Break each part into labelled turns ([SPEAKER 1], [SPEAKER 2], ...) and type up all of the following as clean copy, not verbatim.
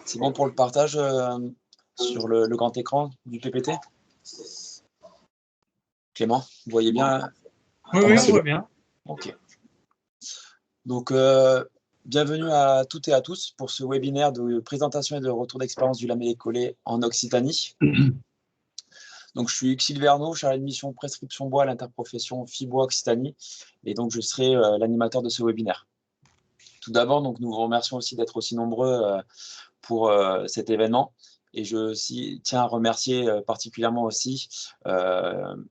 [SPEAKER 1] C'est bon pour le partage sur le grand écran du PPT? Clément, vous voyez bien?
[SPEAKER 2] Oui, oui, on voit bien.
[SPEAKER 1] Ok. Donc, bienvenue à toutes et à tous pour ce webinaire de présentation et de retour d'expérience du lamellé-collé en Occitanie. Donc, je suis Hugues Verneau, chargé de mission prescription bois à l'interprofession FIBois Occitanie, et donc je serai l'animateur de ce webinaire. Tout d'abord, donc nous vous remercions aussi d'être aussi nombreux pour cet événement. Et je tiens à remercier particulièrement aussi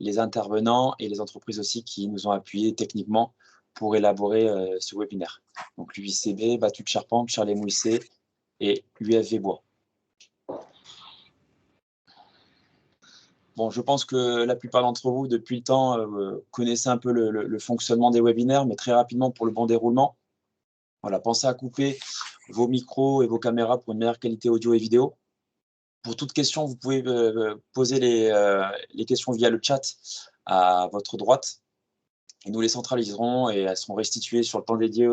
[SPEAKER 1] les intervenants et les entreprises aussi qui nous ont appuyés techniquement pour élaborer ce webinaire. Donc l'UICB, Battu de Charpente, Charles Mouissé et UFV Bois. Bon, je pense que la plupart d'entre vous, depuis le temps, connaissez un peu le fonctionnement des webinaires, mais très rapidement pour le bon déroulement. Voilà, pensez à couper vos micros et vos caméras pour une meilleure qualité audio et vidéo. Pour toute question, vous pouvez poser les questions via le chat à votre droite. Et nous les centraliserons et elles seront restituées sur le temps dédié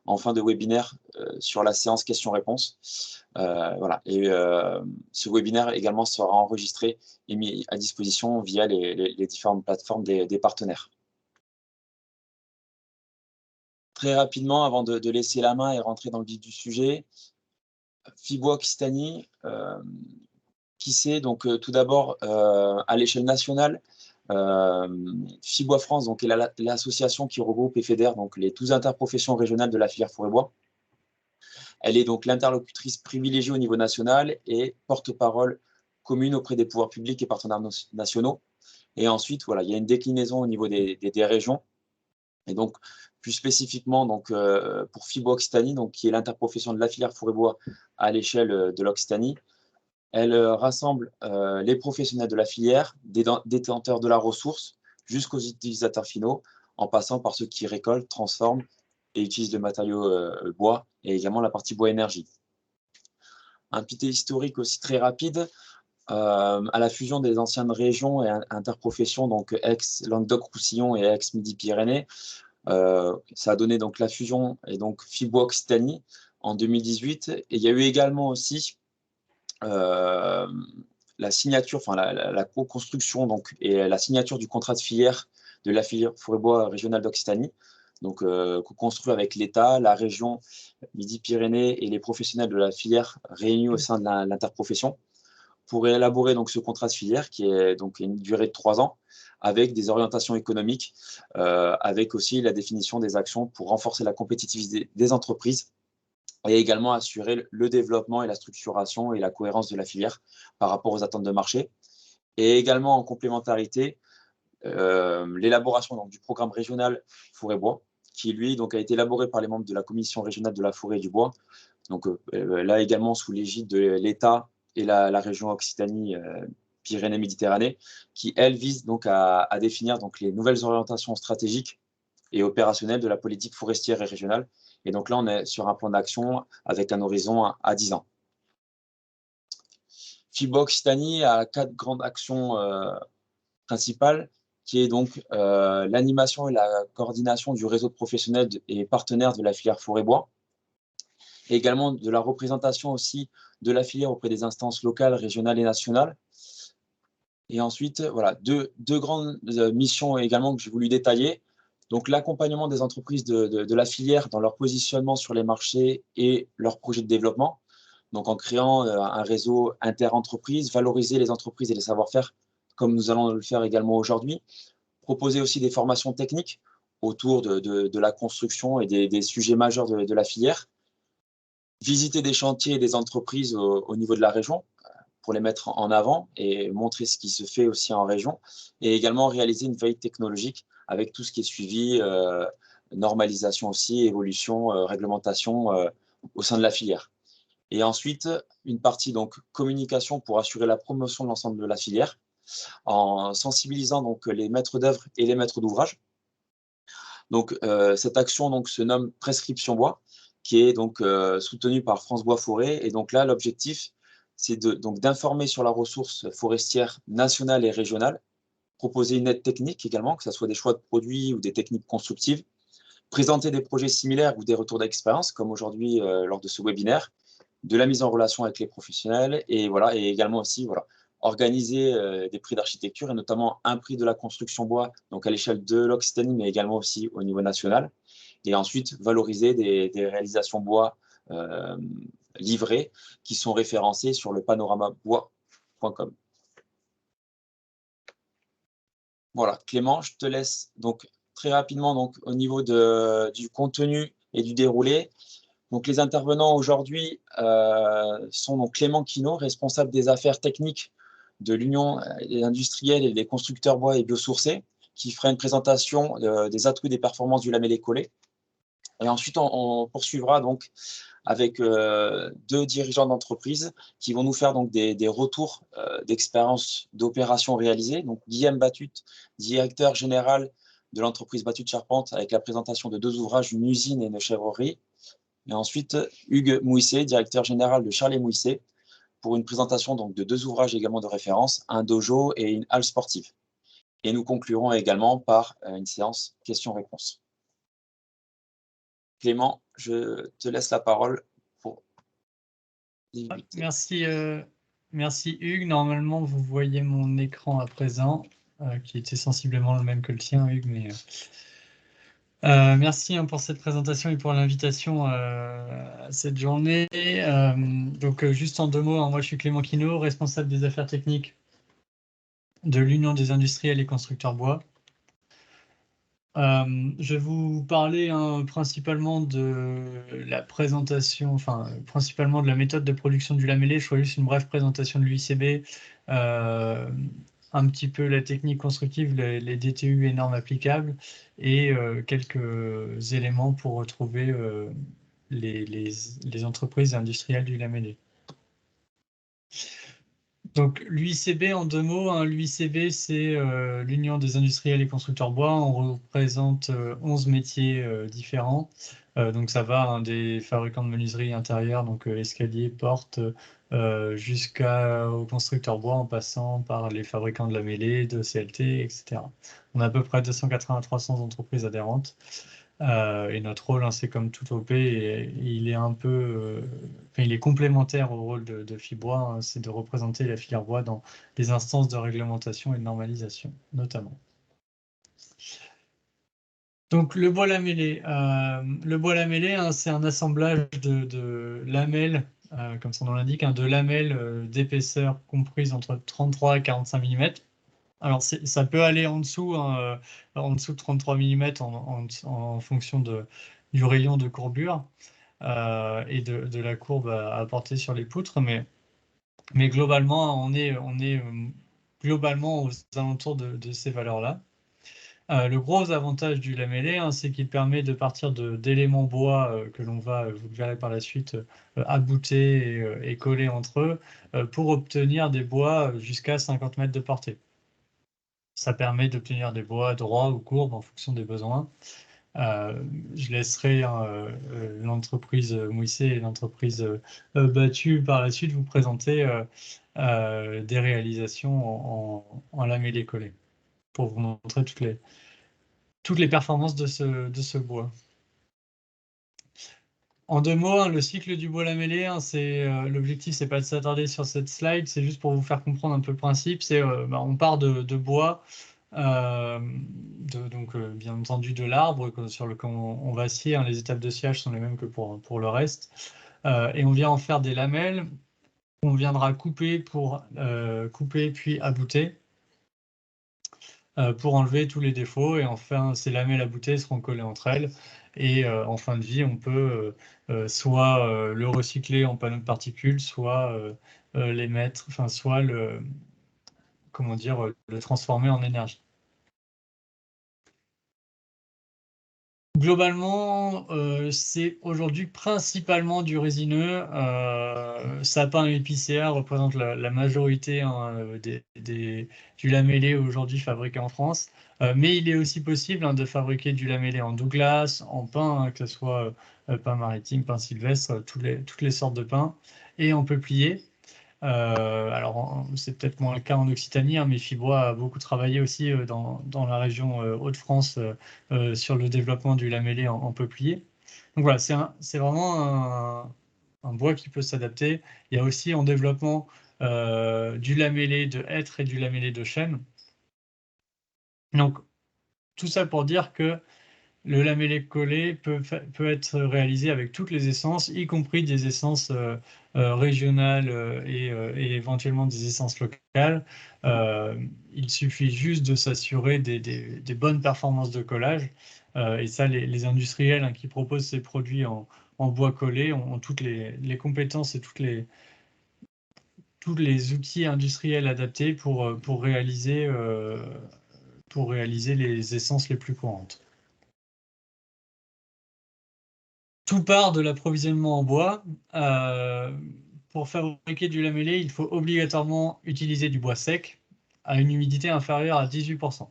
[SPEAKER 1] en fin de webinaire sur la séance questions-réponses. Voilà. Et ce webinaire également sera enregistré et mis à disposition via les différentes plateformes des partenaires. Très rapidement, avant de laisser la main et rentrer dans le vif du sujet, FIBois Occitanie, qui c'est? Donc, tout d'abord, à l'échelle nationale, FIBois France donc, est l'association qui regroupe et fédère donc, les 12 interprofessions régionales de la filière forêt-bois. Elle est donc l'interlocutrice privilégiée au niveau national et porte-parole commune auprès des pouvoirs publics et partenaires nationaux. Et ensuite, voilà, il y a une déclinaison au niveau des régions. Et donc, plus spécifiquement, donc, pour FIBois Occitanie, donc, qui est l'interprofession de la filière forêt-bois à l'échelle de l'Occitanie, elle rassemble les professionnels de la filière, des détenteurs de la ressource, jusqu'aux utilisateurs finaux, en passant par ceux qui récoltent, transforment et utilisent le matériau bois, et également la partie bois énergie. Un petit historique aussi très rapide, à la fusion des anciennes régions et interprofessions, donc ex-Languedoc-Roussillon et ex-Midi-Pyrénées, ça a donné donc la fusion et donc FIBois Occitanie en 2018. Et il y a eu également aussi la signature, enfin la co-construction donc, et la signature du contrat de filière de la filière forêt-bois régionale d'Occitanie, donc co-construit avec l'État, la région Midi-Pyrénées et les professionnels de la filière réunis au sein de l'interprofession pour élaborer donc ce contrat de filière qui est donc une durée de 3 ans avec des orientations économiques, avec aussi la définition des actions pour renforcer la compétitivité des entreprises et également assurer le développement et la structuration et la cohérence de la filière par rapport aux attentes de marché. Et également en complémentarité, l'élaboration du programme régional forêt-bois, qui lui donc, a été élaboré par les membres de la commission régionale de la forêt et du bois, donc là également sous l'égide de l'État et la région Occitanie, Pyrénées-Méditerranée, qui elle vise donc à définir donc, les nouvelles orientations stratégiques et opérationnelles de la politique forestière et régionale. Et donc là, on est sur un plan d'action avec un horizon à 10 ans. FIBois Occitanie a 4 grandes actions principales, qui est donc l'animation et la coordination du réseau de professionnels et partenaires de la filière forêt-bois, et également de la représentation aussi de la filière auprès des instances locales, régionales et nationales. Et ensuite, voilà, deux grandes missions également que j'ai voulu détailler. Donc, l'accompagnement des entreprises de la filière dans leur positionnement sur les marchés et leurs projets de développement. Donc, en créant un réseau inter-entreprises, valoriser les entreprises et les savoir-faire, comme nous allons le faire également aujourd'hui. Proposer aussi des formations techniques autour de la construction et des sujets majeurs de la filière. Visiter des chantiers et des entreprises au niveau de la région pour les mettre en avant et montrer ce qui se fait aussi en région, et également réaliser une veille technologique avec tout ce qui est suivi, normalisation aussi, évolution, réglementation au sein de la filière. Et ensuite, une partie donc communication pour assurer la promotion de l'ensemble de la filière, en sensibilisant donc les maîtres d'œuvre et les maîtres d'ouvrage. Donc cette action donc se nomme Prescription Bois, qui est donc soutenue par France Bois Forêt. Et donc là, l'objectif, c'est donc d'informer sur la ressource forestière nationale et régionale, proposer une aide technique également, que ce soit des choix de produits ou des techniques constructives, présenter des projets similaires ou des retours d'expérience, comme aujourd'hui lors de ce webinaire, de la mise en relation avec les professionnels et, voilà, et également aussi organiser des prix d'architecture et notamment un prix de la construction bois, donc à l'échelle de l'Occitanie, mais également aussi au niveau national. Et ensuite, valoriser des réalisations bois livrées qui sont référencées sur le panoramabois.com. Voilà, Clément, je te laisse donc très rapidement donc, au niveau du contenu et du déroulé. Donc, les intervenants aujourd'hui sont donc Clément Quinault, responsable des affaires techniques de l'Union des industriels et des constructeurs bois et biosourcés, qui fera une présentation des atouts et des performances du lamellé collé. Et ensuite, on poursuivra donc avec deux dirigeants d'entreprise qui vont nous faire donc des retours d'expérience d'opérations réalisées. Donc, Guillaume Batut, directeur général de l'entreprise Batut Charpente, avec la présentation de deux ouvrages, une usine et une chèvrerie. Et ensuite, Hugues Mouisset, directeur général de Charles & Mouisset, pour une présentation donc, de deux ouvrages également de référence, un dojo et une halle sportive. Et nous conclurons également par une séance questions-réponses. Clément, je te laisse la parole pour débuter.
[SPEAKER 2] Merci Hugues. Normalement, vous voyez mon écran à présent, qui était sensiblement le même que le tien, Hugues, mais... merci pour cette présentation et pour l'invitation à cette journée. Donc, juste en deux mots, moi je suis Clément Quinault, responsable des affaires techniques de l'Union des industriels et constructeurs bois. Je vais vous parler principalement de la présentation, enfin principalement de la méthode de production du lamellé. Je ferai juste une brève présentation de l'UICB, un petit peu la technique constructive, les DTU et normes applicables, et quelques éléments pour retrouver les entreprises industrielles du lamellé. Donc l'UICB en deux mots, l'UICB c'est l'Union des industriels et constructeurs bois. On représente 11 métiers différents. Donc ça va des fabricants de menuiserie intérieure, donc escaliers, portes, jusqu'aux constructeurs bois en passant par les fabricants de lamellé, de CLT, etc. On a à peu près 280 à 300 entreprises adhérentes. Et notre rôle, c'est comme tout OP, il est un peu, il est complémentaire au rôle de FIBois, c'est de représenter la filière bois dans les instances de réglementation et de normalisation, notamment. Donc le bois lamellé, c'est un assemblage de lamelles, comme son nom l'indique, de lamelles d'épaisseur comprise entre 33 et 45 mm. Alors, ça peut aller en dessous de 33 mm en fonction du rayon de courbure et de la courbe à apporter sur les poutres, mais globalement, on est globalement aux alentours de ces valeurs-là. Le gros avantage du lamellé, c'est qu'il permet de partir d'éléments bois que l'on va, vous le verrez par la suite, abouter et coller entre eux pour obtenir des bois jusqu'à 50 mètres de portée. Ça permet d'obtenir des bois droits ou courbes en fonction des besoins. Je laisserai l'entreprise Mouisset et l'entreprise Batut par la suite vous présenter des réalisations en lamellé collé pour vous montrer toutes les performances de ce bois. En deux mots, le cycle du bois lamellé, l'objectif, c'est pas de s'attarder sur cette slide, c'est juste pour vous faire comprendre un peu le principe. On part de bois, donc bien entendu de l'arbre sur lequel on va scier. Les étapes de sciage sont les mêmes que pour le reste. Et on vient en faire des lamelles qu'on viendra couper puis abouter pour enlever tous les défauts. Et enfin, ces lamelles aboutées seront collées entre elles. Et en fin de vie, on peut soit le recycler en panneaux de particules, soit les mettre, soit le transformer en énergie. Globalement, c'est aujourd'hui principalement du résineux. Sapin et épicéa représentent la majorité du lamellé aujourd'hui fabriqué en France. Mais il est aussi possible de fabriquer du lamellé en Douglas, en pin, que ce soit pin maritime, pin sylvestre, toutes les sortes de pins, et en peuplier. Alors, c'est peut-être moins le cas en Occitanie, hein, mais Fibois a beaucoup travaillé aussi dans la région Hauts-de-France sur le développement du lamellé en peuplier. Donc voilà, c'est vraiment un bois qui peut s'adapter. Il y a aussi en développement du lamellé de hêtre et du lamellé de chêne. Donc, tout ça pour dire que le lamellé collé peut être réalisé avec toutes les essences, y compris des essences régionales et éventuellement des essences locales. Il suffit juste de s'assurer des bonnes performances de collage. Et ça, les industriels, hein, qui proposent ces produits en bois collé ont toutes les compétences et tous les outils industriels adaptés pour réaliser les essences les plus courantes. Tout part de l'approvisionnement en bois. Pour fabriquer du lamellé, il faut obligatoirement utiliser du bois sec à une humidité inférieure à 18%.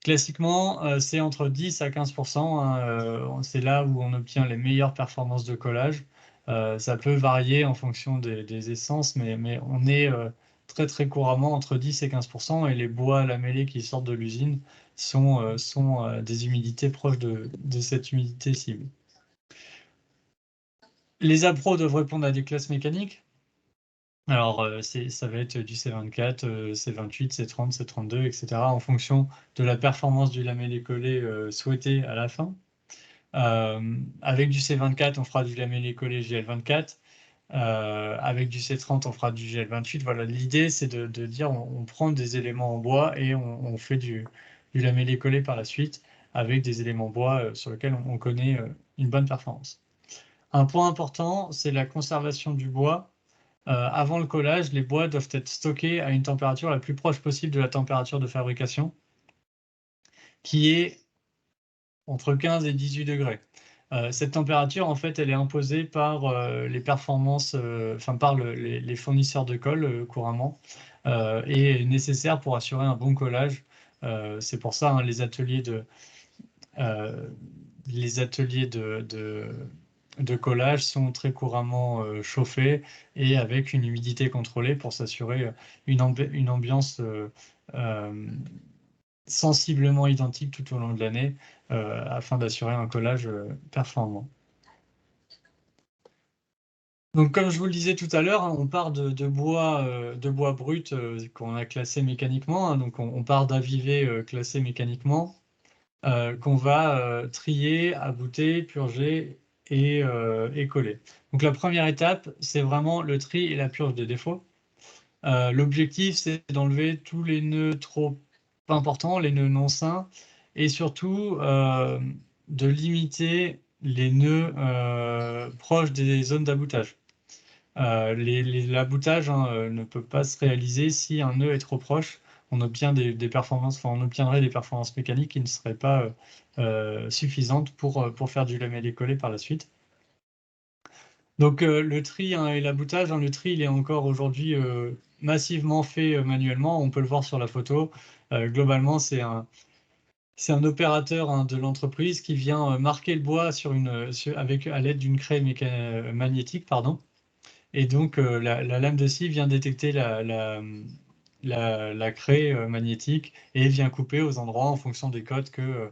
[SPEAKER 2] Classiquement, c'est entre 10 à 15%, hein, c'est là où on obtient les meilleures performances de collage. Ça peut varier en fonction des essences, mais on est très très couramment entre 10 et 15%, et les bois lamellés qui sortent de l'usine sont des humidités proches de cette humidité cible. Les appros doivent répondre à des classes mécaniques. Alors, ça va être du C24, C28, C30, C32, etc. en fonction de la performance du lamellé collé souhaité à la fin. Avec du C24, on fera du lamellé collé GL24. Avec du C30, on fera du GL28. Voilà, l'idée, c'est de dire on prend des éléments en bois et on fait du lamellé collé par la suite avec des éléments bois sur lesquels on connaît une bonne performance. Un point important, c'est la conservation du bois. Avant le collage, les bois doivent être stockés à une température la plus proche possible de la température de fabrication, qui est entre 15 et 18 degrés. Cette température, en fait, elle est imposée par les performances, par les fournisseurs de colle couramment, et est nécessaire pour assurer un bon collage. C'est pour ça, hein, les ateliers de collage sont très couramment chauffés et avec une humidité contrôlée pour s'assurer une ambiance sensiblement identique tout au long de l'année afin d'assurer un collage performant. Donc, comme je vous le disais tout à l'heure, hein, on part de bois brut qu'on a classé mécaniquement, hein, donc on part d'avivés classés mécaniquement, qu'on va trier, abouter, purger et coller. Donc la première étape, c'est vraiment le tri et la purge des défauts. L'objectif, c'est d'enlever tous les nœuds trop importants, les nœuds non sains, et surtout de limiter les nœuds proches des zones d'aboutage. L'aboutage, hein, ne peut pas se réaliser si un nœud est trop proche. On obtient des performances, on obtiendrait des performances mécaniques qui ne seraient pas suffisantes pour faire du lamellé collé par la suite. Donc le tri, hein, et l'aboutage, hein, le tri, il est encore aujourd'hui massivement fait manuellement. On peut le voir sur la photo. Globalement, c'est un opérateur, hein, de l'entreprise qui vient marquer le bois à l'aide d'une craie magnétique, pardon. Et donc, la lame de scie vient détecter la craie magnétique et vient couper aux endroits en fonction des codes que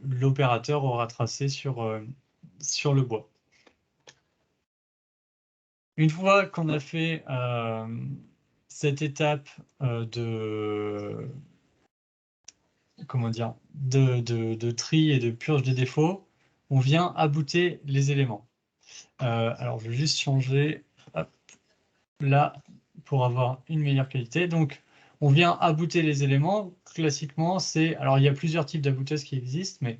[SPEAKER 2] l'opérateur aura tracés sur le bois. Une fois qu'on a fait cette étape de tri et de purge des défauts, on vient abouter les éléments. Alors, je vais juste changer, hop, là, pour avoir une meilleure qualité. Donc, on vient abouter les éléments. Classiquement, alors il y a plusieurs types d'abouteuses qui existent, mais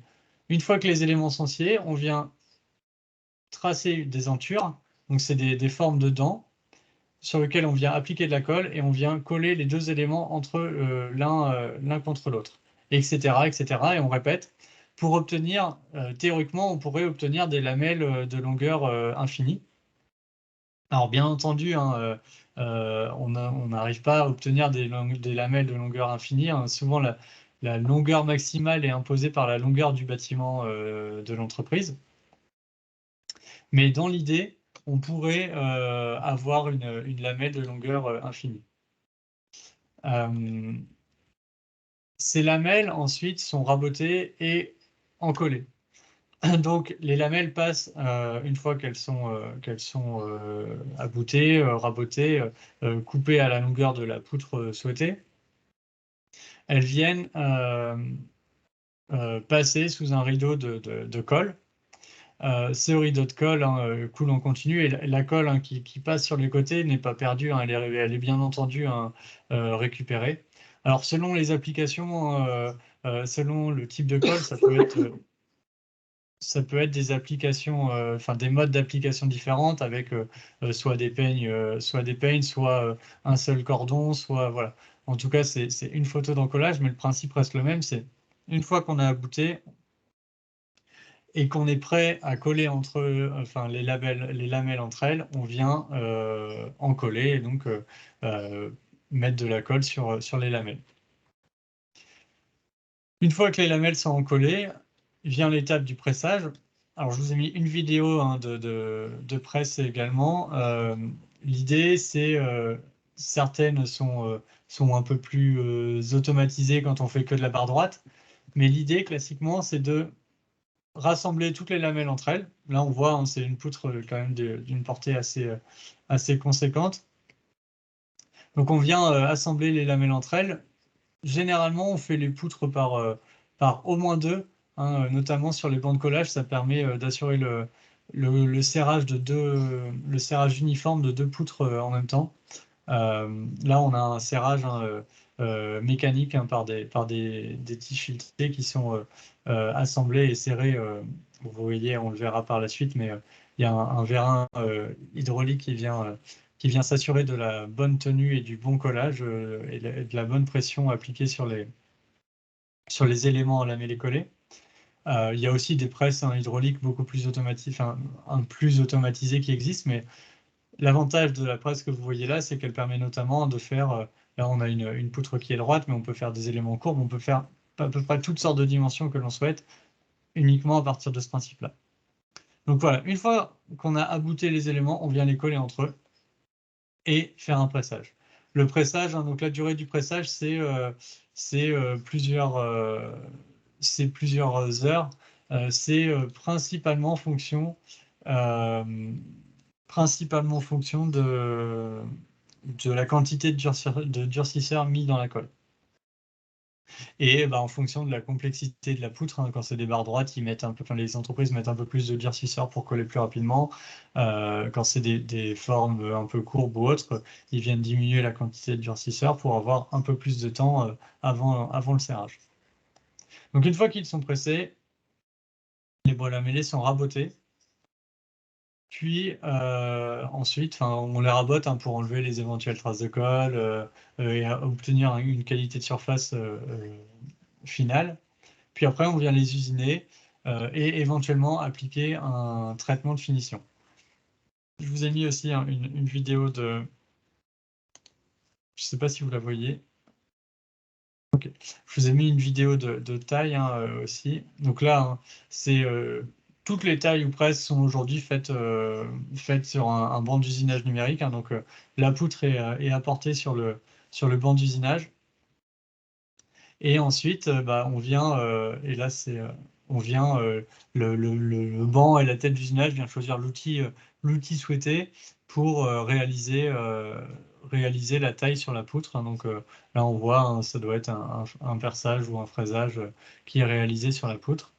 [SPEAKER 2] une fois que les éléments sont sciés, on vient tracer des entures. Donc, c'est des formes de dents sur lesquelles on vient appliquer de la colle et on vient coller les deux éléments entre l'un contre l'autre, etc., etc. Et on répète pour obtenir, théoriquement, on pourrait obtenir des lamelles de longueur infinie. Alors, bien entendu, hein, on n'arrive pas à obtenir des lamelles de longueur infinie, hein. Souvent, la longueur maximale est imposée par la longueur du bâtiment de l'entreprise. Mais dans l'idée, on pourrait avoir une lamelle de longueur infinie. Ces lamelles, ensuite, sont rabotées et encollées. Donc, les lamelles passent, une fois qu'elles sont aboutées, rabotées, coupées à la longueur de la poutre souhaitée, elles viennent passer sous un rideau de colle. Ce rideau de colle coule en continu, et la colle qui passe sur les côtés n'est pas perdue, elle est bien entendu récupérée. Alors, selon les applications, selon le type de colle, ça peut être des applications, enfin des modes d'application différentes avec soit des peignes, soit un seul cordon, soit voilà. En tout cas, c'est une photo d'encollage, mais le principe reste le même. C'est une fois qu'on a abouté et qu'on est prêt à coller entre enfin les lamelles entre elles, on vient en coller et donc mettre de la colle sur les lamelles. Une fois que les lamelles sont encollées, vient l'étape du pressage. Alors, je vous ai mis une vidéo de presse également. L'idée, c'est certaines sont un peu plus automatisées quand on fait que de la barre droite. Mais l'idée, classiquement, c'est de rassembler toutes les lamelles entre elles. Là, on voit, c'est une poutre quand même d'une portée assez conséquente. Donc, on vient assembler les lamelles entre elles. Généralement, on fait les poutres par au moins deux, notamment sur les bancs de collage. Ça permet d'assurer le serrage le serrage uniforme de deux poutres en même temps. Là, on a un serrage mécanique par des tiges filetées qui sont assemblées et serrées. Vous voyez, on le verra par la suite, mais il y a un vérin hydraulique qui vient s'assurer de la bonne tenue et du bon collage et de la bonne pression appliquée sur les éléments lamellés collés. Il y a aussi des presses hydrauliques beaucoup plus plus automatisées qui existent, mais l'avantage de la presse que vous voyez là, c'est qu'elle permet notamment de faire, là on a une poutre qui est droite, mais on peut faire des éléments courbes, on peut faire à peu près toutes sortes de dimensions que l'on souhaite, uniquement à partir de ce principe-là. Donc voilà, une fois qu'on a abouté les éléments, on vient les coller entre eux et faire un pressage. Le pressage, donc la durée du pressage, c'est plusieurs heures. C'est principalement fonction de la quantité de durcisseur mis dans la colle. Et en fonction de la complexité de la poutre, quand c'est des barres droites, les entreprises mettent un peu plus de durcisseur pour coller plus rapidement. Quand c'est des formes un peu courbes ou autres, ils viennent diminuer la quantité de durcisseur pour avoir un peu plus de temps avant le serrage. Donc une fois qu'ils sont pressés, les bois lamellés sont rabotés. Puis ensuite, on les rabote pour enlever les éventuelles traces de colle et obtenir une qualité de surface finale. Puis après, on vient les usiner et éventuellement appliquer un traitement de finition. Je vous ai mis aussi une vidéo de... Je ne sais pas si vous la voyez. Ok. Je vous ai mis une vidéo de taille aussi. Donc là, c'est toutes les tailles ou presque sont aujourd'hui faites sur un banc d'usinage numérique. Donc la poutre est apportée sur le banc d'usinage. Et ensuite, on vient, et là on vient, le banc et la tête d'usinage vient choisir l'outil souhaité pour réaliser la taille sur la poutre. Donc là, on voit, ça doit être un perçage ou un fraisage qui est réalisé sur la poutre.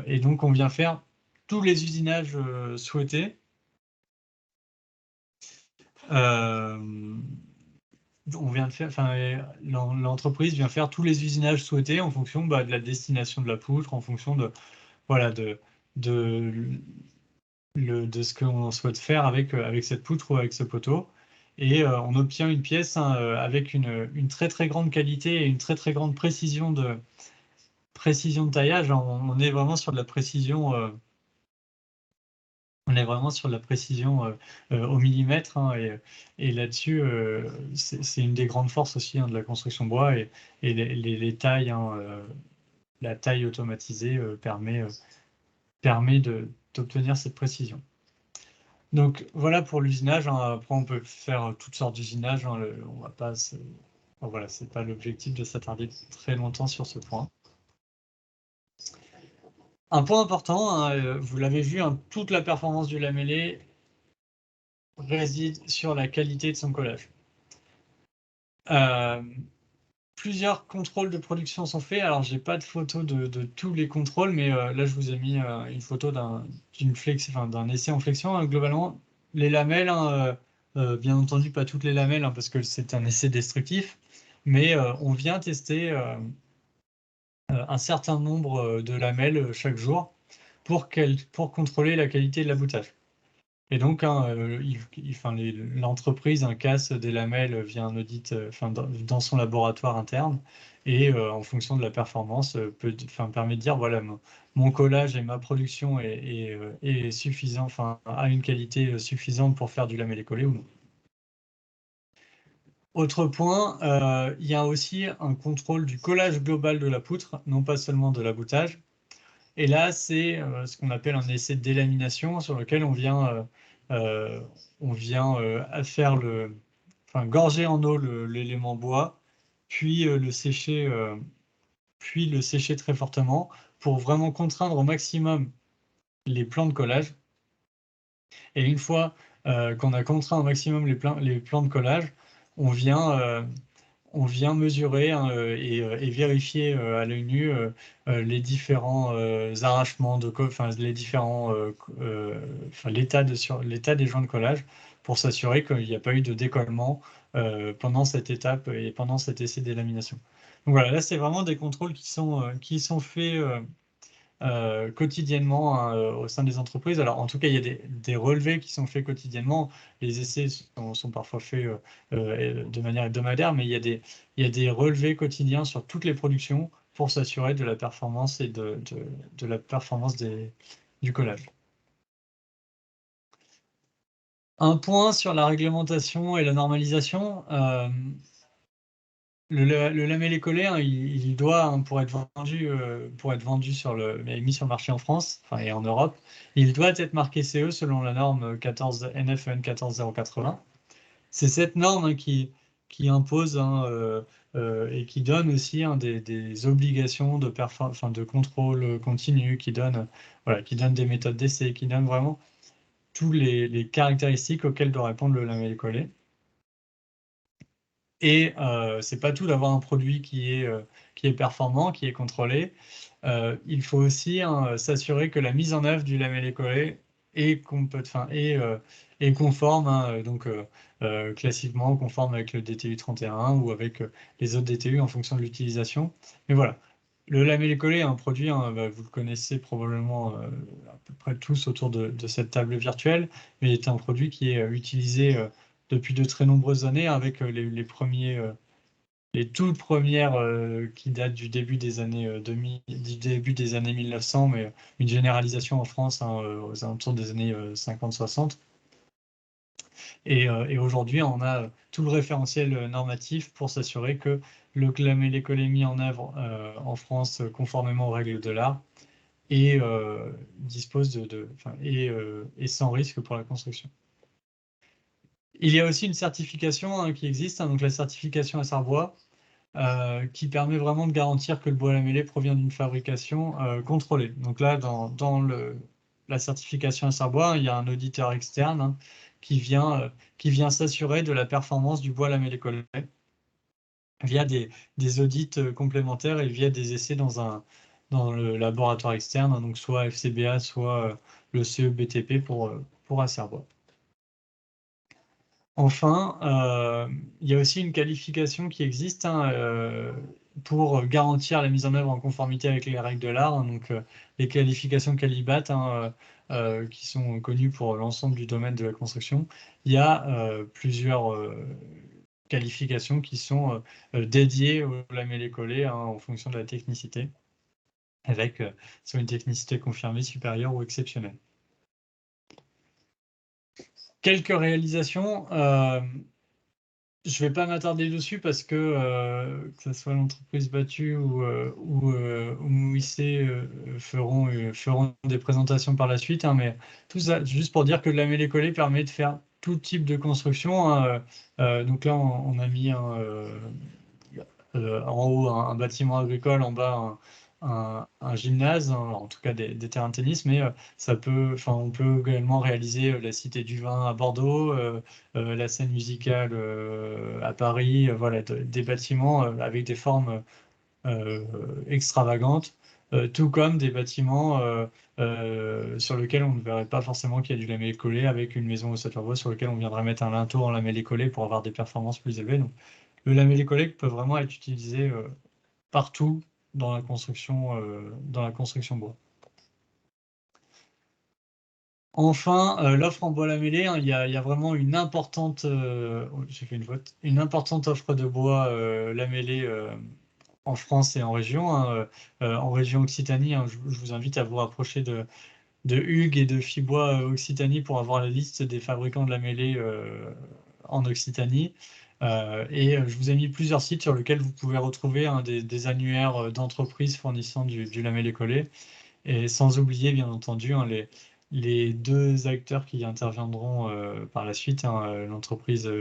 [SPEAKER 2] Et donc, on vient faire tous les usinages souhaités. L'entreprise vient faire tous les usinages souhaités en fonction de la destination de la poutre, en fonction de ce qu'on souhaite faire avec cette poutre ou avec ce poteau. Et on obtient une pièce avec une très très grande qualité et une très très grande précision de taillage. On est vraiment sur de la précision. On est vraiment sur la précision au millimètre, et là-dessus, c'est une des grandes forces aussi de la construction bois, et les tailles, la taille automatisée permet d'obtenir cette précision. Donc voilà pour l'usinage. Après, on peut faire toutes sortes d'usinage. On va pas voilà, c'est pas l'objectif de s'attarder très longtemps sur ce point. Un point important, vous l'avez vu, toute la performance du lamellé réside sur la qualité de son collage. Plusieurs contrôles de production sont faits. Alors, j'ai pas de photo de tous les contrôles, mais là, je vous ai mis une photo d'un essai en flexion. Globalement, les lamelles, bien entendu, pas toutes les lamelles, parce que c'est un essai destructif, mais on vient tester un certain nombre de lamelles chaque jour pour contrôler la qualité de l'aboutage. Et donc, l'entreprise casse des lamelles via un audit dans son laboratoire interne et en fonction de la performance, permet de dire voilà, mon collage et ma production est suffisant, a une qualité suffisante pour faire du lamellé collé ou non. Autre point, il y a aussi un contrôle du collage global de la poutre, non pas seulement de l'aboutage. Et là, c'est ce qu'on appelle un essai de délamination sur lequel on vient faire gorger en eau l'élément bois, puis le sécher très fortement pour vraiment contraindre au maximum les plans de collage. Et une fois qu'on a contraint au maximum les plans de collage, on vient mesurer et vérifier à l'œil nu les différents arrachements les différents l'état des joints de collage pour s'assurer qu'il n'y a pas eu de décollement pendant cette étape et pendant cet essai d'élamination. Donc voilà, là c'est vraiment des contrôles qui sont faits quotidiennement au sein des entreprises. Alors, en tout cas, il y a des relevés qui sont faits quotidiennement. Les essais sont parfois faits de manière hebdomadaire, mais il y a des relevés quotidiens sur toutes les productions pour s'assurer de la performance et de la performance du collage. Un point sur la réglementation et la normalisation. Le lamellé collé, il doit, pour être vendu, mis sur le marché en France, et en Europe, il doit être marqué CE selon la norme 14 NFEN 14080. C'est cette norme qui impose et qui donne aussi des obligations de contrôle continu, qui donne des méthodes d'essai, qui donne vraiment tous les caractéristiques auxquelles doit répondre le lamellé collé. Et c'est pas tout d'avoir un produit qui est performant, qui est contrôlé. Il faut aussi s'assurer que la mise en œuvre du lamellé collé est conforme, classiquement conforme avec le DTU 31 ou avec les autres DTU en fonction de l'utilisation. Mais voilà, le lamellé collé est un produit, vous le connaissez probablement à peu près tous autour de cette table virtuelle, mais est un produit qui est utilisé depuis de très nombreuses années avec les toutes premières qui datent du début des années 2000, du début des années 1900, mais une généralisation en France aux alentours des années 50-60. Et aujourd'hui, on a tout le référentiel normatif pour s'assurer que le lamellé collé mis en œuvre en France conformément aux règles de l'art et dispose et sans risque pour la construction. Il y a aussi une certification qui existe, donc la certification à Sarbois, qui permet vraiment de garantir que le bois lamellé provient d'une fabrication contrôlée. Donc là, dans la certification à Sarbois, il y a un auditeur externe qui vient s'assurer de la performance du bois lamellé collé via des audits complémentaires et via des essais dans le laboratoire externe, donc soit FCBA, soit le CEBTP pour Acerbois. Enfin, il y a aussi une qualification qui existe pour garantir la mise en œuvre en conformité avec les règles de l'art, donc les qualifications Calibat qui sont connues pour l'ensemble du domaine de la construction. Il y a plusieurs qualifications qui sont dédiées au lamellé collé en fonction de la technicité, avec soit une technicité confirmée, supérieure ou exceptionnelle. Quelques réalisations. Je ne vais pas m'attarder dessus parce que ce soit l'entreprise battue ou Mouissé feront des présentations par la suite, hein, mais tout ça, juste pour dire que la mêlée-collée permet de faire tout type de construction, hein. Donc là, on a mis en haut un bâtiment agricole, en bas un gymnase, hein, en tout cas des terrains de tennis, mais on peut également réaliser la Cité du Vin à Bordeaux, la scène musicale à Paris, voilà, des bâtiments avec des formes euh, extravagantes, tout comme des bâtiments sur lesquels on ne verrait pas forcément qu'il y a du lamellé collé, avec une maison au Satourbois sur lequel on viendrait mettre un linteau en lamellé collé pour avoir des performances plus élevées. Donc, le lamellé collé peut vraiment être utilisé partout dans la construction bois. Enfin, l'offre en bois lamellé, hein, il y a vraiment une importante, j'ai fait une faute, une importante offre de bois lamellé en France et en région, hein, en région Occitanie, hein. Je vous invite à vous rapprocher de Hugues et de Fibois Occitanie pour avoir la liste des fabricants de lamellé en Occitanie. Je vous ai mis plusieurs sites sur lesquels vous pouvez retrouver, hein, des annuaires d'entreprises fournissant du lamellé collé. Et sans oublier, bien entendu, hein, les deux acteurs qui interviendront par la suite, hein, l'entreprise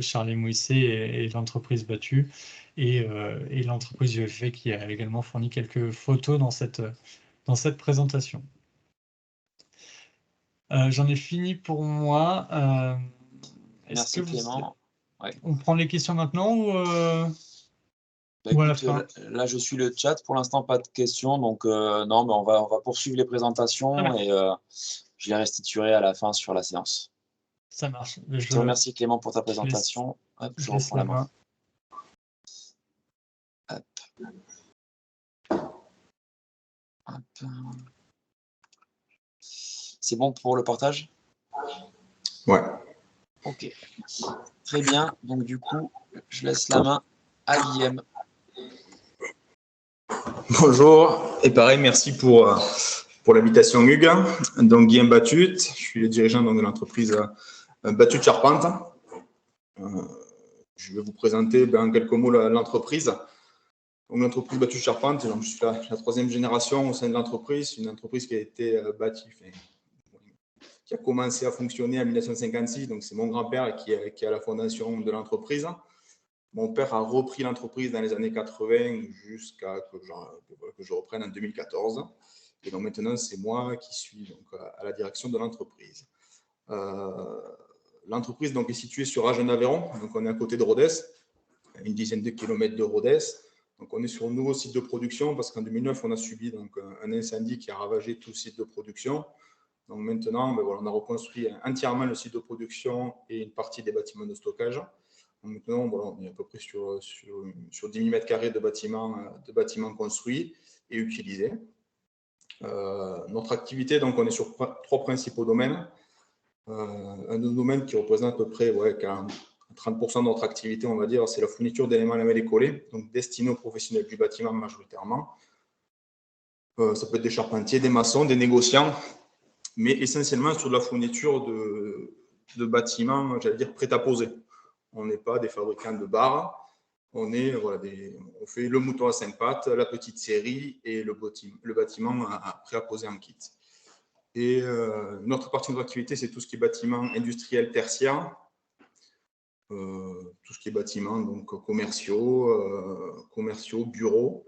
[SPEAKER 2] Charles Mouisset et l'entreprise Battue, et l'entreprise UFV qui a également fourni quelques photos dans cette présentation. J'en ai fini pour moi.
[SPEAKER 1] Merci Clément. Ouais.
[SPEAKER 2] On prend les questions maintenant ou
[SPEAKER 1] Bah,
[SPEAKER 2] à la
[SPEAKER 1] écoute,
[SPEAKER 2] fin?
[SPEAKER 1] là je suis le chat. Pour l'instant, pas de questions. Donc, non, mais on va poursuivre les présentations et je les restituerai à la fin sur la séance.
[SPEAKER 2] Ça marche.
[SPEAKER 1] Je te remercie Clément pour ta
[SPEAKER 2] Je laisse,
[SPEAKER 1] présentation. Hop, je
[SPEAKER 2] je laisse
[SPEAKER 1] reprends
[SPEAKER 2] la
[SPEAKER 1] la main.
[SPEAKER 2] main.
[SPEAKER 1] Hop. Hop. C'est bon pour le portage?
[SPEAKER 3] Ouais.
[SPEAKER 1] Ok. Très bien. Donc du coup, je laisse la main à Guillaume.
[SPEAKER 3] Bonjour, et pareil, merci pour l'invitation Hugues. Donc Guillaume Battut, je suis le dirigeant donc, de l'entreprise Battut Charpente. Je vais vous présenter en quelques mots l'entreprise. Donc l'entreprise Battut Charpente, je suis la troisième génération au sein de l'entreprise, une entreprise qui a été bâtie, qui a commencé à fonctionner en 1956, donc c'est mon grand-père qui est à la fondation de l'entreprise. Mon père a repris l'entreprise dans les années 80 jusqu'à que je reprenne en 2014. Et donc maintenant, c'est moi qui suis donc à la direction de l'entreprise. L'entreprise donc, est située sur Agen-Aveyron, donc on est à côté de Rodez, une dizaine de kilomètres de Rodez. Donc on est sur un nouveau site de production parce qu'en 2009, on a subi donc, un incendie qui a ravagé tout le site de production. Donc maintenant, ben voilà, on a reconstruit entièrement le site de production et une partie des bâtiments de stockage. Donc maintenant, voilà, on est à peu près sur 10 000 m² de bâtiments construits et utilisés. Notre activité, donc, on est sur trois principaux domaines. Un domaine qui représente à peu près 30% de notre activité, on va dire, c'est la fourniture d'éléments lamellés collés, donc destinés aux professionnels du bâtiment majoritairement. Ça peut être des charpentiers, des maçons, des négociants, mais essentiellement sur de la fourniture de bâtiments, j'allais dire, prêts à poser. On n'est pas des fabricants de barres. On fait le mouton à 5 pattes, la petite série et le bâtiment prêt à poser en kit. Et notre partie de notre activité, c'est tout ce qui est bâtiment industriel tertiaire, tout ce qui est bâtiment donc, commerciaux, bureaux.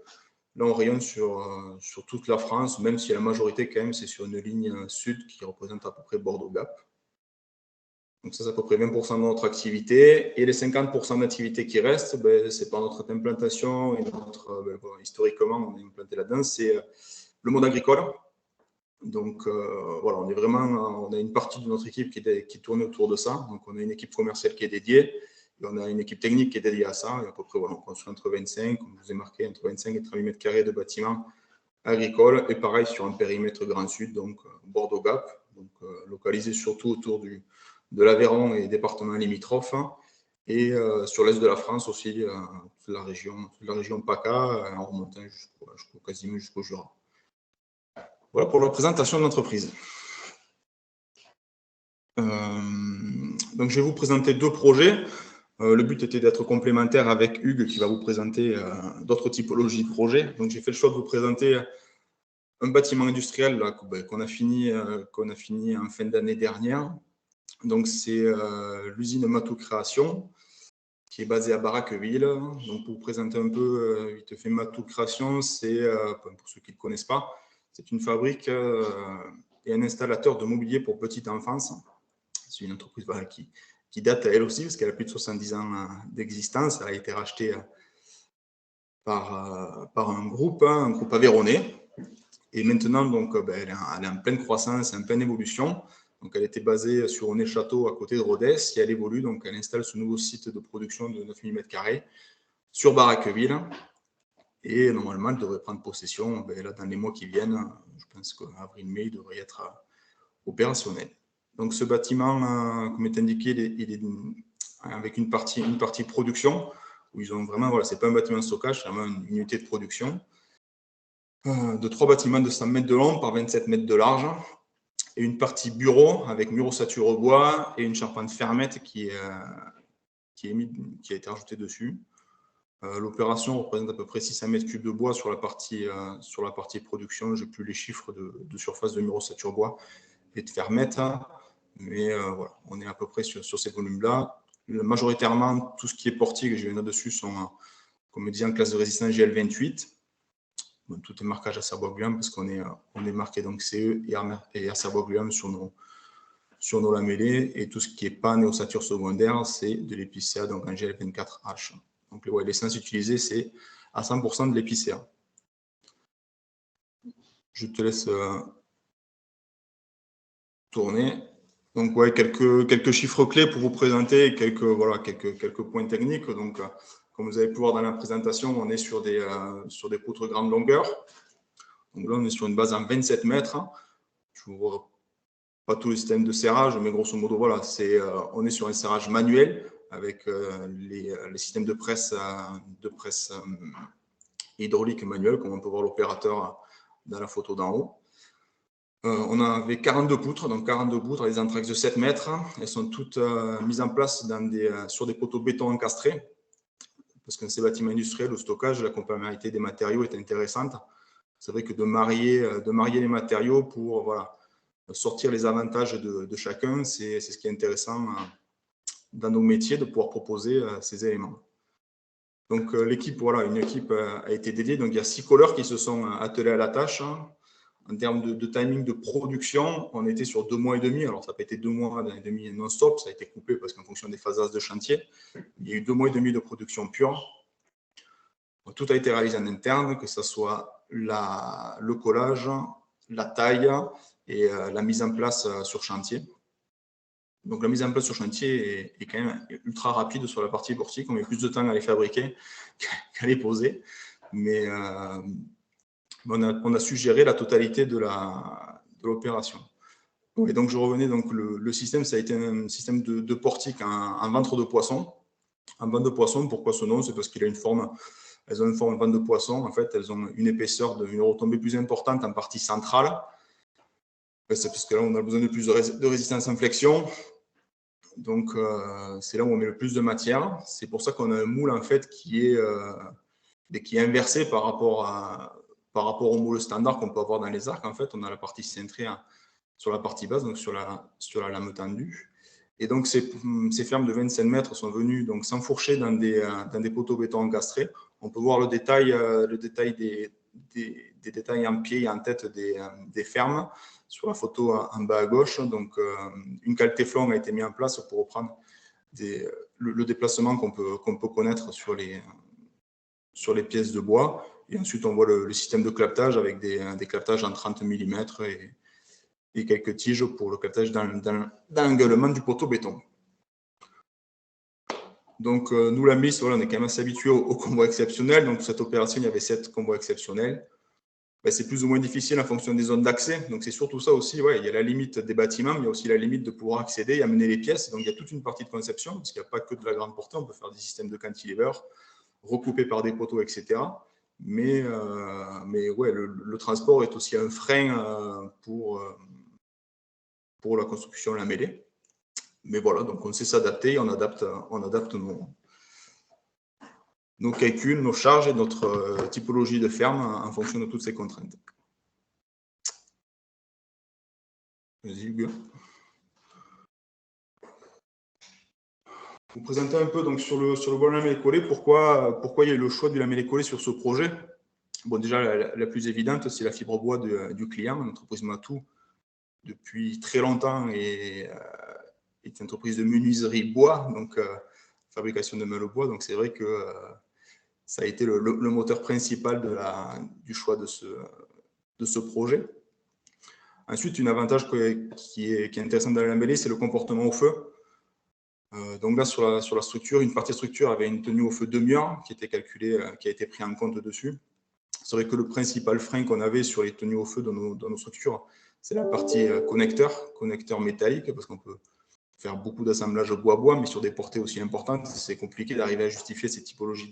[SPEAKER 3] Là, on rayonne sur toute la France, même si la majorité, quand même, c'est sur une ligne sud qui représente à peu près Bordeaux-Gap. Donc ça, c'est à peu près 20% de notre activité. Et les 50% d'activité qui restent, c'est par notre implantation et historiquement, on est implanté là-dedans, c'est le monde agricole. Donc voilà, on a une partie de notre équipe qui tourne autour de ça. Donc on a une équipe commerciale qui est dédiée et on a une équipe technique qui est dédiée à ça. Et à peu près, voilà, on construit entre 25, comme je vous ai marqué, entre 25 et 30 m² de bâtiments agricoles. Et pareil sur un périmètre Grand Sud, donc Bordeaux-Gap, donc localisé surtout autour de l'Aveyron et départements limitrophes, et sur l'est de la France aussi, la région PACA, en remontant quasiment jusqu'au Jura. Voilà pour la présentation de l'entreprise. Donc je vais vous présenter deux projets. Le but était d'être complémentaire avec Hugues qui va vous présenter d'autres typologies de projets. Donc, j'ai fait le choix de vous présenter un bâtiment industriel qu'on a fini en fin d'année dernière. Donc, c'est l'usine Matou Création qui est basée à Baraqueville. Donc, pour vous présenter un peu vite fait Matou Création, c'est, pour ceux qui ne le connaissent pas, c'est une fabrique et un installateur de mobilier pour petite enfance. C'est une entreprise qui date elle aussi, parce qu'elle a plus de 70 ans d'existence. Elle a été rachetée par un groupe aveyronnais. Et maintenant, donc, elle est en pleine croissance, en pleine évolution. Donc, elle était basée sur Onet-Château à côté de Rodez et elle évolue. Donc, elle installe ce nouveau site de production de 9000 m² sur Baraqueville. Et normalement, elle devrait prendre possession là, dans les mois qui viennent. Je pense qu'avril-mai, il devrait être opérationnel. Donc, ce bâtiment, comme est indiqué, il est avec une partie production où ils ont vraiment, voilà, c'est pas un bâtiment de stockage, c'est vraiment une unité de production de 3 bâtiments de 100 mètres de long par 27 mètres de large et une partie bureau avec mur ossature au bois et une charpente fermette qui a été rajoutée dessus. L'opération représente à peu près 600 mètres cubes de bois sur la partie production. Je n'ai plus les chiffres de surface de mur ossature bois et de fermette, mais voilà, on est à peu près sur ces volumes-là. Majoritairement, tout ce qui est portique, je viens là-dessus, sont, comme je disais, en classe de résistance GL28. Bon, tout est marquage Acerbois-Guyam parce qu'on est marqué donc CE et Acerbois-Guyam sur nos lamellés. Et tout ce qui est panne et ossature secondaire, c'est de l'épicéa, donc un GL24H. Donc l'essence utilisée, c'est à 100% de l'épicéa. Je te laisse tourner. Donc, ouais, quelques chiffres clés pour vous présenter quelques points techniques. Donc, comme vous avez pu voir dans la présentation, on est sur des poutres grande longueur. Donc là, on est sur une base en 27 mètres. Je ne vous vois pas tous les systèmes de serrage, mais grosso modo, voilà, on est sur un serrage manuel avec les systèmes de presse hydraulique manuelle, comme on peut voir l'opérateur dans la photo d'en haut. On avait 42 poutres, donc 42 poutres, les entraxes de 7 mètres. Elles sont toutes mises en place sur des poteaux béton encastrés. Parce que dans ces bâtiments industriels, au stockage, la complémentarité des matériaux est intéressante. C'est vrai que de marier les matériaux pour sortir les avantages de chacun, c'est ce qui est intéressant dans nos métiers, de pouvoir proposer ces éléments. Donc l'équipe, une équipe a été dédiée. Donc il y a 6 colleurs qui se sont attelés à la tâche. En termes de timing de production, on était sur 2 mois et demi. Alors, ça n'a pas été 2 mois et demi non-stop, ça a été coupé parce qu'en fonction des phasages de chantier, il y a eu 2 mois et demi de production pure. Donc, tout a été réalisé en interne, que ce soit le collage, la taille et la mise en place sur chantier. Donc, la mise en place sur chantier est quand même ultra rapide sur la partie portique. On met plus de temps à les fabriquer qu'à les poser. Mais on a su gérer la totalité de l'opération. Et donc, je revenais, donc le système, ça a été un système de portique en ventre de poisson. En ventre de poisson, pourquoi ce nom? C'est parce qu'il a elles ont une forme de ventre de poisson. En fait, elles ont une épaisseur, une retombée plus importante en partie centrale. C'est parce que là, on a besoin de plus de résistance en flexion. Donc, c'est là où on met le plus de matière. C'est pour ça qu'on a un moule, en fait, qui est inversé par rapport au moule standard qu'on peut avoir dans les arcs. En fait, on a la partie cintrée sur la partie basse, donc sur la lame tendue. Et donc, ces fermes de 25 mètres sont venues donc s'enfourcher dans des poteaux béton encastrés. On peut voir le détail des détails en pied et en tête des fermes sur la photo en bas à gauche. Donc, une cale Téflon a été mise en place pour reprendre le déplacement qu'on peut connaître sur les pièces de bois. Et ensuite, on voit le système de claptage avec des claptages en 30 mm et quelques tiges pour le claptage dans l'engueulement du poteau béton. Donc, nous, la MIS, on est quand même assez habitués au convoi exceptionnel. Donc, cette opération, il y avait 7 convois exceptionnels. C'est plus ou moins difficile en fonction des zones d'accès. Donc, c'est surtout ça aussi. Il y a la limite des bâtiments, mais il y a aussi la limite de pouvoir accéder et amener les pièces. Donc, il y a toute une partie de conception, parce qu'il n'y a pas que de la grande portée. On peut faire des systèmes de cantilever, recoupés par des poteaux, etc. Mais le transport est aussi un frein pour la construction lamellée. Mais voilà, donc on sait s'adapter, on adapte nos calculs, nos charges et notre typologie de ferme en fonction de toutes ces contraintes. Vas-y, Hugues. Vous présentez un peu donc, sur le bois lamellé collé pourquoi il y a eu le choix du lamellé collé sur ce projet. Bon, déjà, la plus évidente, c'est la fibre bois du client. L'entreprise Matou, depuis très longtemps, est une entreprise de menuiserie bois, donc fabrication de meules bois. Donc, c'est vrai que ça a été le moteur principal du choix de ce projet. Ensuite, un avantage qui est intéressant dans la lamellé, c'est le comportement au feu. Donc là, sur la structure, une partie structure avait une tenue au feu demi-heure qui était calculée, qui a été pris en compte dessus. C'est vrai que le principal frein qu'on avait sur les tenues au feu dans nos structures, c'est la partie connecteur métallique, parce qu'on peut faire beaucoup d'assemblages bois-bois, mais sur des portées aussi importantes, c'est compliqué d'arriver à justifier ces typologies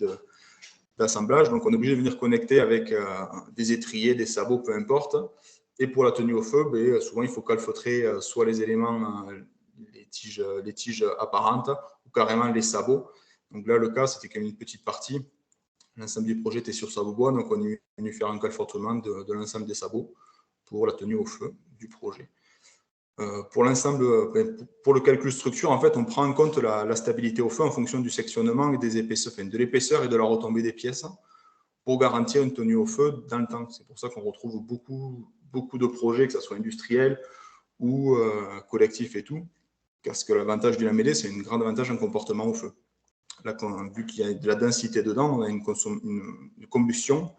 [SPEAKER 3] d'assemblage. Donc, on est obligé de venir connecter avec des étriers, des sabots, peu importe. Et pour la tenue au feu, souvent, il faut calfeutrer soit les éléments, les tiges apparentes, ou carrément les sabots. Donc là, le cas, c'était quand même une petite partie. L'ensemble du projet était sur sabot bois, donc on est venu faire un calfeutrement de l'ensemble des sabots pour la tenue au feu du projet. Pour l'ensemble, pour le calcul structure, en fait, on prend en compte la stabilité au feu en fonction du sectionnement et des épaisseurs, de l'épaisseur et de la retombée des pièces pour garantir une tenue au feu dans le temps. C'est pour ça qu'on retrouve beaucoup de projets, que ce soit industriel ou collectif et tout, parce que l'avantage du lamellé, c'est un grand avantage en comportement au feu. Là, vu qu'il y a de la densité dedans, on a une combustion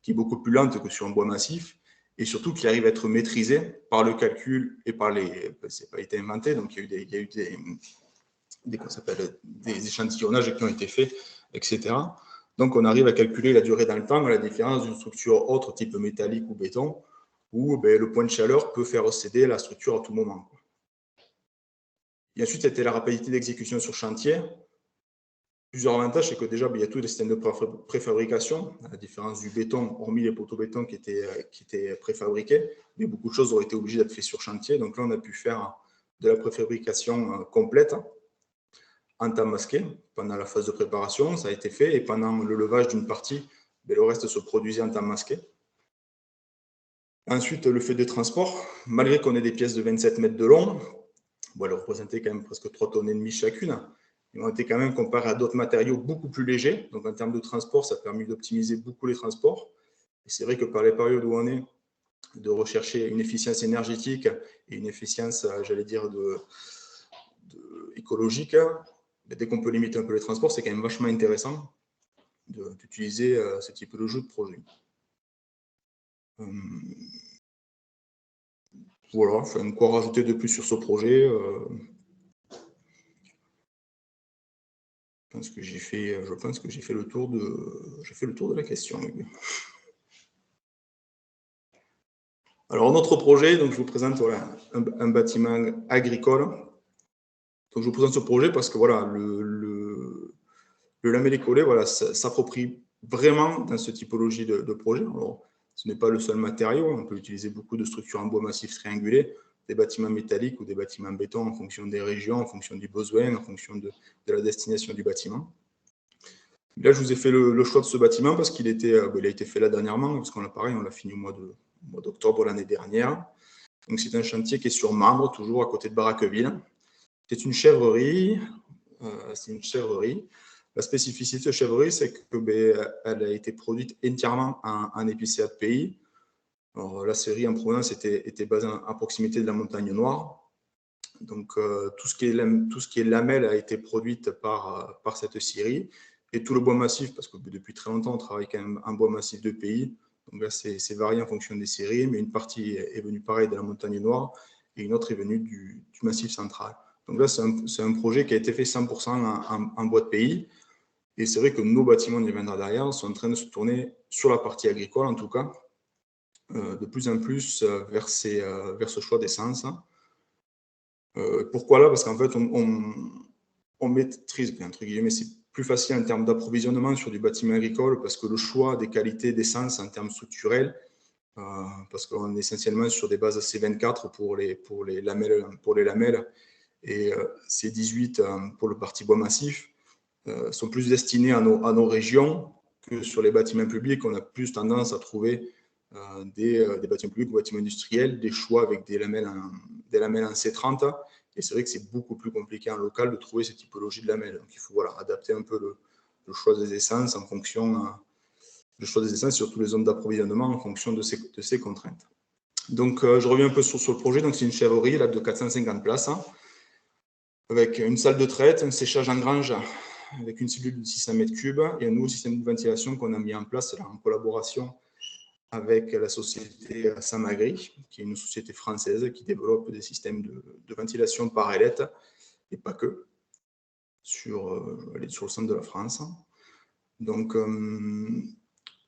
[SPEAKER 3] qui est beaucoup plus lente que sur un bois massif et surtout qui arrive à être maîtrisée par le calcul et par les. Ça n'a pas été inventé, donc il y a eu des échantillonnages qui ont été faits, etc. Donc on arrive à calculer la durée dans le temps à la différence d'une structure autre, type métallique ou béton, où le point de chaleur peut faire céder la structure à tout moment. Et ensuite, c'était la rapidité d'exécution sur chantier. Plusieurs avantages, c'est que déjà, il y a tous les systèmes de préfabrication, à la différence du béton, hormis les poteaux béton qui étaient préfabriqués, mais beaucoup de choses auraient été obligées d'être faites sur chantier. Donc là, on a pu faire de la préfabrication complète en temps masqué pendant la phase de préparation, ça a été fait, et pendant le levage d'une partie, le reste se produisait en temps masqué. Ensuite, le fait de transport, malgré qu'on ait des pièces de 27 mètres de long, elles représentaient quand même presque 3,5 tonnes chacune. Ils ont été quand même comparés à d'autres matériaux beaucoup plus légers. Donc, en termes de transport, ça a permis d'optimiser beaucoup les transports. Et c'est vrai que par les périodes où on est, de rechercher une efficience énergétique et une efficience, j'allais dire, écologique, dès qu'on peut limiter un peu les transports, c'est quand même vachement intéressant d'utiliser ce type de jeu de projet. Voilà, enfin, quoi rajouter de plus sur ce projet Je pense que j'ai fait le tour de la question. Alors, notre projet, donc, je vous présente voilà, un bâtiment agricole. Donc, je vous présente ce projet parce que voilà, le lamellé collé voilà, s'approprie vraiment dans cette typologie de projet. Alors, ce n'est pas le seul matériau. On peut utiliser beaucoup de structures en bois massif triangulé, des bâtiments métalliques ou des bâtiments en béton en fonction des régions, en fonction du besoin, en fonction de la destination du bâtiment. Là, je vous ai fait le choix de ce bâtiment parce qu'il a été fait là dernièrement, parce qu'on l'a fini au mois d'octobre l'année dernière. Donc, c'est un chantier qui est sur Marbre, toujours à côté de Baraqueville. C'est une chèvrerie. La spécificité de cette chèvrerie, c'est qu'elle a été produite entièrement en épicéa de pays. Alors, la série en provenance était basée à proximité de la Montagne Noire. Donc, tout ce qui est lamelle a été produite par cette scierie. Et tout le bois massif, parce que depuis très longtemps, on travaille quand même en bois massif de pays. Donc là, c'est varié en fonction des séries, mais une partie est venue pareil de la Montagne Noire et une autre est venue du Massif central. Donc là, c'est un projet qui a été fait 100% en bois de pays. Et c'est vrai que nos bâtiments du Vendra derrière sont en train de se tourner sur la partie agricole, en tout cas, de plus en plus vers ce choix d'essence. Pourquoi là? Parce qu'en fait, on maîtrise, entre guillemets, c'est plus facile en termes d'approvisionnement sur du bâtiment agricole parce que le choix des qualités d'essence en termes structurels, parce qu'on est essentiellement sur des bases C24 pour les lamelles Et ces 18 pour le parti bois massif sont plus destinés à nos régions que sur les bâtiments publics. On a plus tendance à trouver des bâtiments publics ou bâtiments industriels, des choix avec des lamelles en C30. Et c'est vrai que c'est beaucoup plus compliqué en local de trouver cette typologie de lamelles. Donc il faut adapter un peu le choix des essences en fonction le choix des essences sur toutes les zones d'approvisionnement en fonction de ces contraintes. Donc je reviens un peu sur le projet. Donc c'est une chèvrerie là, de 450 places avec une salle de traite, un séchage en grange avec une cellule de 600 m3 et un nouveau système de ventilation qu'on a mis en place là, en collaboration avec la société Samagri, qui est une société française qui développe des systèmes de ventilation par ailette, et pas que, sur le centre de la France. Donc,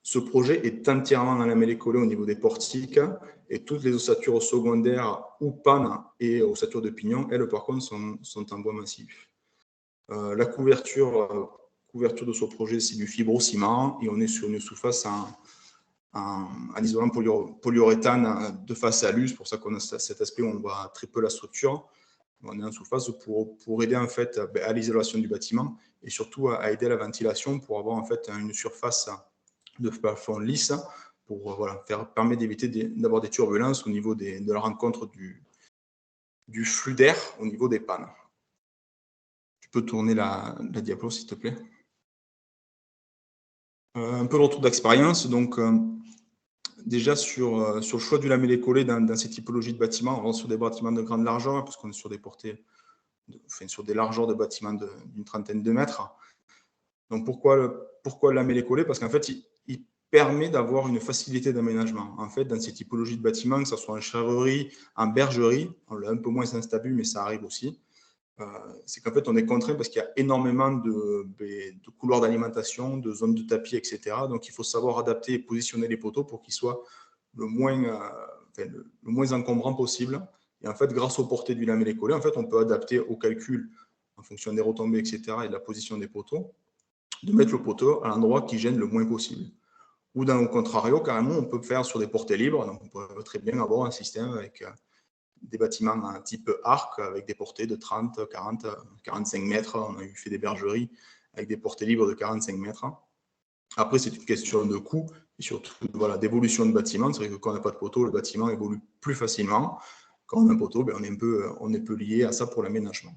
[SPEAKER 3] ce projet est entièrement en lamellé collé au niveau des portiques, et toutes les ossatures secondaires ou pannes et ossatures de pignon, elles, par contre, sont en bois massif. La couverture de ce projet, c'est du fibrociment, et on est sur une sous-face en isolant polyuréthane de face à l'us. C'est pour ça qu'on a cet aspect où on voit très peu la structure. On est en sous-face pour aider en fait à l'isolation du bâtiment et surtout à aider à la ventilation pour avoir en fait une surface de plafond lisse pour permettre d'éviter d'avoir des turbulences au niveau de la rencontre du flux d'air au niveau des pannes. Tu peux tourner la diapo s'il te plaît. Un peu de retour d'expérience. Donc, déjà sur le choix du lamellé collé dans ces typologies de bâtiments, on est sur des bâtiments de grande largeur, parce qu'on est sur des portées, sur des largeurs de bâtiments d'une trentaine de mètres. Donc pourquoi le lamellé collé? Parce qu'en fait, il permet d'avoir une facilité d'aménagement. En fait, dans ces typologies de bâtiments, que ce soit en chèvrerie, en bergerie, on l'a un peu moins instable, mais ça arrive aussi. C'est qu'en fait, on est contraint parce qu'il y a énormément de couloirs d'alimentation, de zones de tapis, etc. Donc, il faut savoir adapter et positionner les poteaux pour qu'ils soient le moins encombrants possible. Et en fait, grâce aux portées du lamellé collé, en fait, on peut adapter au calcul en fonction des retombées, etc. et de la position des poteaux, de mettre le poteau à l'endroit qui gêne le moins possible. Ou au contrario, carrément, on peut faire sur des portées libres. Donc, on peut très bien avoir un système avec des bâtiments type arc avec des portées de 30, 40, 45 mètres. On a fait des bergeries avec des portées libres de 45 mètres. Après, c'est une question de coût et surtout d'évolution de bâtiment. C'est vrai que quand on n'a pas de poteau, le bâtiment évolue plus facilement. Quand on a un poteau, on est un peu lié à ça pour l'aménagement.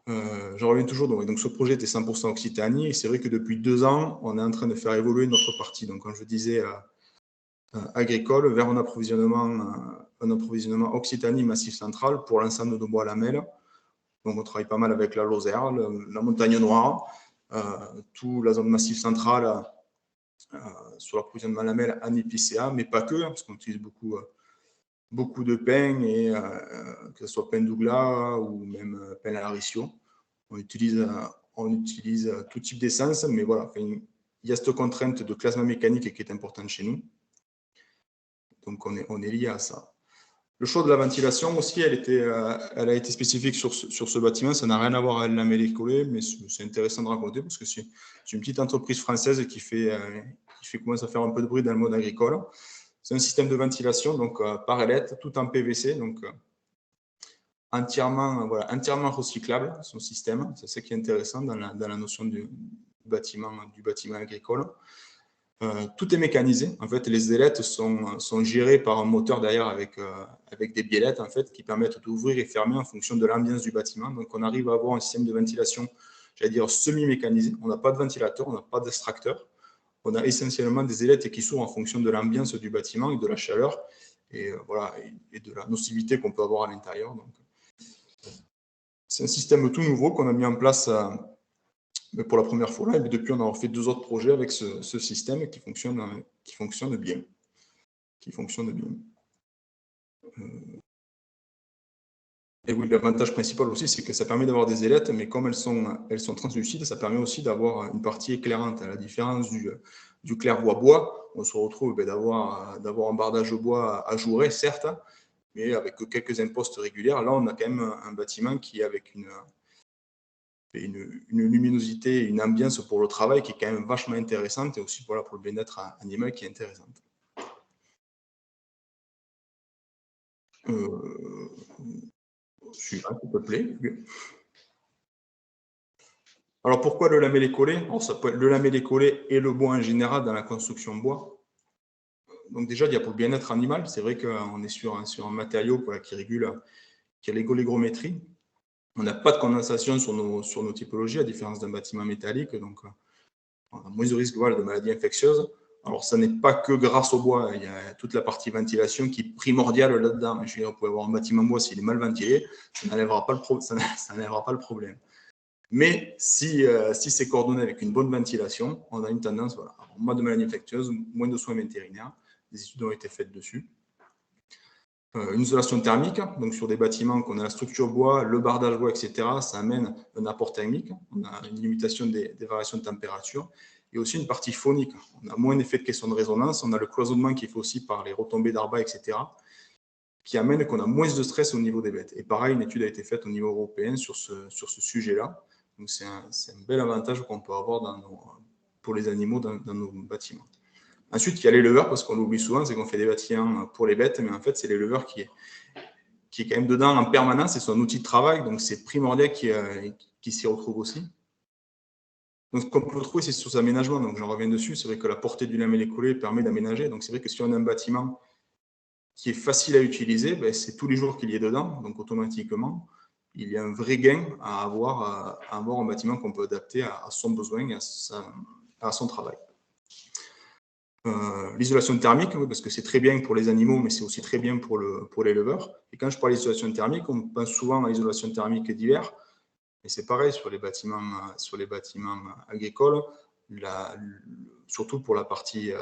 [SPEAKER 3] Je reviens toujours. Donc, ce projet était 100% Occitanie. Et c'est vrai que depuis 2 ans, on est en train de faire évoluer notre partie. Donc, comme je disais, agricole vers un approvisionnement Occitanie Massif Central pour l'ensemble de bois à lamelles. Donc, on travaille pas mal avec la Lozère, la Montagne Noire, toute la zone Massif Central sur l'approvisionnement à lamelles en épicéa, mais pas que, parce qu'on utilise beaucoup de pins, et que ce soit pin Douglas ou même pin à l'Aricio. On utilise tout type d'essence, mais voilà, il y a cette contrainte de classement mécanique qui est importante chez nous. Donc, on est lié à ça. Le choix de la ventilation aussi, elle a été spécifique sur ce bâtiment. Ça n'a rien à voir avec la lamellé collé, mais c'est intéressant de raconter parce que c'est une petite entreprise française qui commence à faire un peu de bruit dans le monde agricole. C'est un système de ventilation donc par ailette, tout en PVC, donc entièrement recyclable, son système. C'est ça qui est intéressant dans la notion du bâtiment agricole. Tout est mécanisé. En fait, les ailettes sont gérées par un moteur derrière avec des biellettes en fait, qui permettent d'ouvrir et fermer en fonction de l'ambiance du bâtiment. Donc, on arrive à avoir un système de ventilation, j'allais dire, semi-mécanisé. On n'a pas de ventilateur, on n'a pas d'extracteur. On a essentiellement des ailettes qui s'ouvrent en fonction de l'ambiance du bâtiment et de la chaleur et de la nocivité qu'on peut avoir à l'intérieur. Donc, c'est un système tout nouveau qu'on a mis en place mais pour la première fois là, et depuis on a fait 2 autres projets avec ce système qui fonctionne bien. Et oui, l'avantage principal aussi, c'est que ça permet d'avoir des ailettes, mais comme elles sont translucides, ça permet aussi d'avoir une partie éclairante. À la différence du clairvoie-bois, on se retrouve d'avoir un bardage bois ajouré, certes, mais avec quelques impostes régulières. Là, on a quand même un bâtiment qui est avec une luminosité, une ambiance pour le travail qui est quand même vachement intéressante et aussi pour le bien-être animal qui est intéressante. Suivant, s'il te plaît. Alors, pourquoi le lamellé-collé? Le lamellé-collé et le bois en général dans la construction bois. Donc déjà, il y a pour le bien-être animal. C'est vrai qu'on est sur un matériau qui régule, qui a l'égométrie. On n'a pas de condensation sur nos typologies, à différence d'un bâtiment métallique. Donc, on a moins de risque de maladies infectieuses. Alors, ça n'est pas que grâce au bois. Il y a toute la partie ventilation qui est primordiale là-dedans. Je veux dire, vous pouvez avoir un bâtiment bois, s'il est mal ventilé, ça n'enlèvera pas le problème. Mais si c'est coordonné avec une bonne ventilation, on a une tendance à avoir moins de maladies infectieuses, moins de soins vétérinaires. Des études ont été faites dessus. Une isolation thermique, donc sur des bâtiments qu'on a la structure bois, le bardage bois, etc., ça amène un apport thermique. On a une limitation des variations de température et aussi une partie phonique. On a moins d'effet de caisson de résonance, on a le cloisonnement qui est fait aussi par les retombées d'arbas, etc., qui amène qu'on a moins de stress au niveau des bêtes. Et pareil, une étude a été faite au niveau européen sur ce sujet-là. Donc, c'est un bel avantage qu'on peut avoir pour les animaux dans nos bâtiments. Ensuite, il y a l'éleveur, parce qu'on l'oublie souvent, c'est qu'on fait des bâtiments pour les bêtes, mais en fait, c'est l'éleveur qui est quand même dedans en permanence, c'est son outil de travail, donc c'est primordial qu'il s'y retrouve aussi. Donc, ce qu'on peut trouver, c'est sur l'aménagement, donc j'en reviens dessus, c'est vrai que la portée du lamellé-collé permet d'aménager, donc c'est vrai que si on a un bâtiment qui est facile à utiliser, ben, c'est tous les jours qu'il y est dedans, donc automatiquement, il y a un vrai gain à avoir un bâtiment qu'on peut adapter à son besoin et à son travail. L'isolation thermique, parce que c'est très bien pour les animaux, mais c'est aussi très bien pour l'éleveur. Et quand je parle d'isolation thermique, on pense souvent à l'isolation thermique d'hiver, et c'est pareil sur les bâtiments agricoles, surtout pour la partie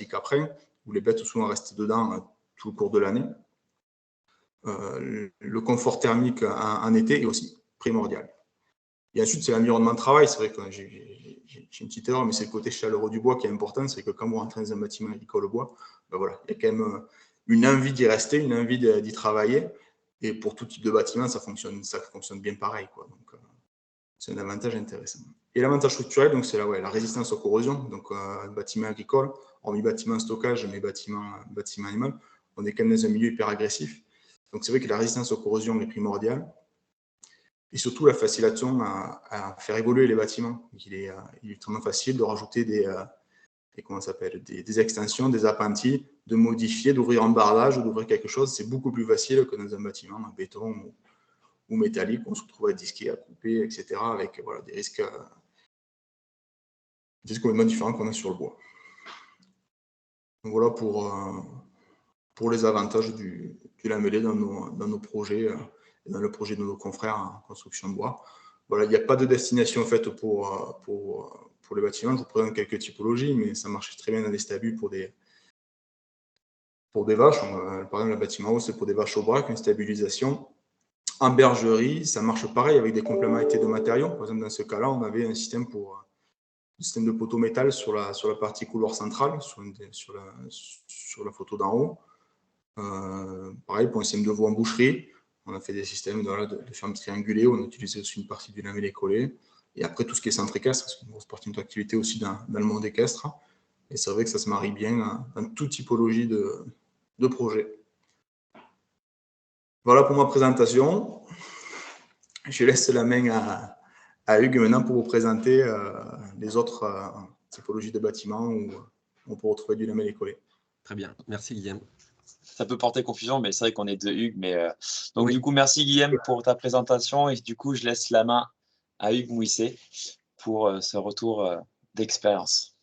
[SPEAKER 3] caprin, où les bêtes souvent restent dedans tout le cours de l'année. Le confort thermique en été est aussi primordial. Et ensuite, c'est l'environnement de travail. C'est vrai que j'ai une petite erreur, mais c'est le côté chaleureux du bois qui est important. C'est que quand vous rentrez dans un bâtiment agricole au bois, ben voilà, il y a quand même une envie d'y rester, une envie d'y travailler. Et pour tout type de bâtiment, ça fonctionne bien pareil, quoi. Donc, c'est un avantage intéressant. Et l'avantage structurel, donc, c'est la résistance aux corrosions. Donc, bâtiment agricole, hormis bâtiment stockage, mais bâtiment animal, on est quand même dans un milieu hyper agressif. Donc, c'est vrai que la résistance aux corrosions est primordiale. Et surtout la facilitation à faire évoluer les bâtiments. Il est extrêmement facile de rajouter des extensions, des appentis, de modifier, d'ouvrir un bardage ou d'ouvrir quelque chose. C'est beaucoup plus facile que dans un bâtiment en béton ou métallique où on se retrouve à disquer, à couper, etc. avec des risques complètement différents qu'on a sur le bois. Donc voilà pour les avantages du lamellé dans nos projets. Dans le projet de nos confrères en construction de bois. Voilà, il n'y a pas de destination faite pour les bâtiments. Je vous présente quelques typologies, mais ça marche très bien dans les stabus pour des vaches. Par exemple, le bâtiment haut, c'est pour des vaches au braque, une stabilisation. En bergerie, ça marche pareil avec des complémentarités de matériaux. Par exemple, dans ce cas-là, on avait un système de poteau métal sur la partie couloir centrale, sur la photo d'en haut. Pareil, pour un système de voie en boucherie. On a fait des systèmes de ferme triangulée, on a utilisé aussi une partie du lamellé-collé. Et après, tout ce qui est centre équestre, parce qu'on porte une activité aussi dans le monde équestre. Et c'est vrai que ça se marie bien dans toute typologie de projet. Voilà pour ma présentation. Je laisse la main à Hugues maintenant pour vous présenter les autres typologies de bâtiments où on peut retrouver du lamellé-collé.
[SPEAKER 4] Très bien, merci Guillaume.
[SPEAKER 1] Ça peut porter confusion, mais c'est vrai qu'on est deux Hugues. Donc, oui. Du coup, merci Guillaume pour ta présentation. Et du coup, je laisse la main à Hugues Mouisset pour ce retour d'expérience.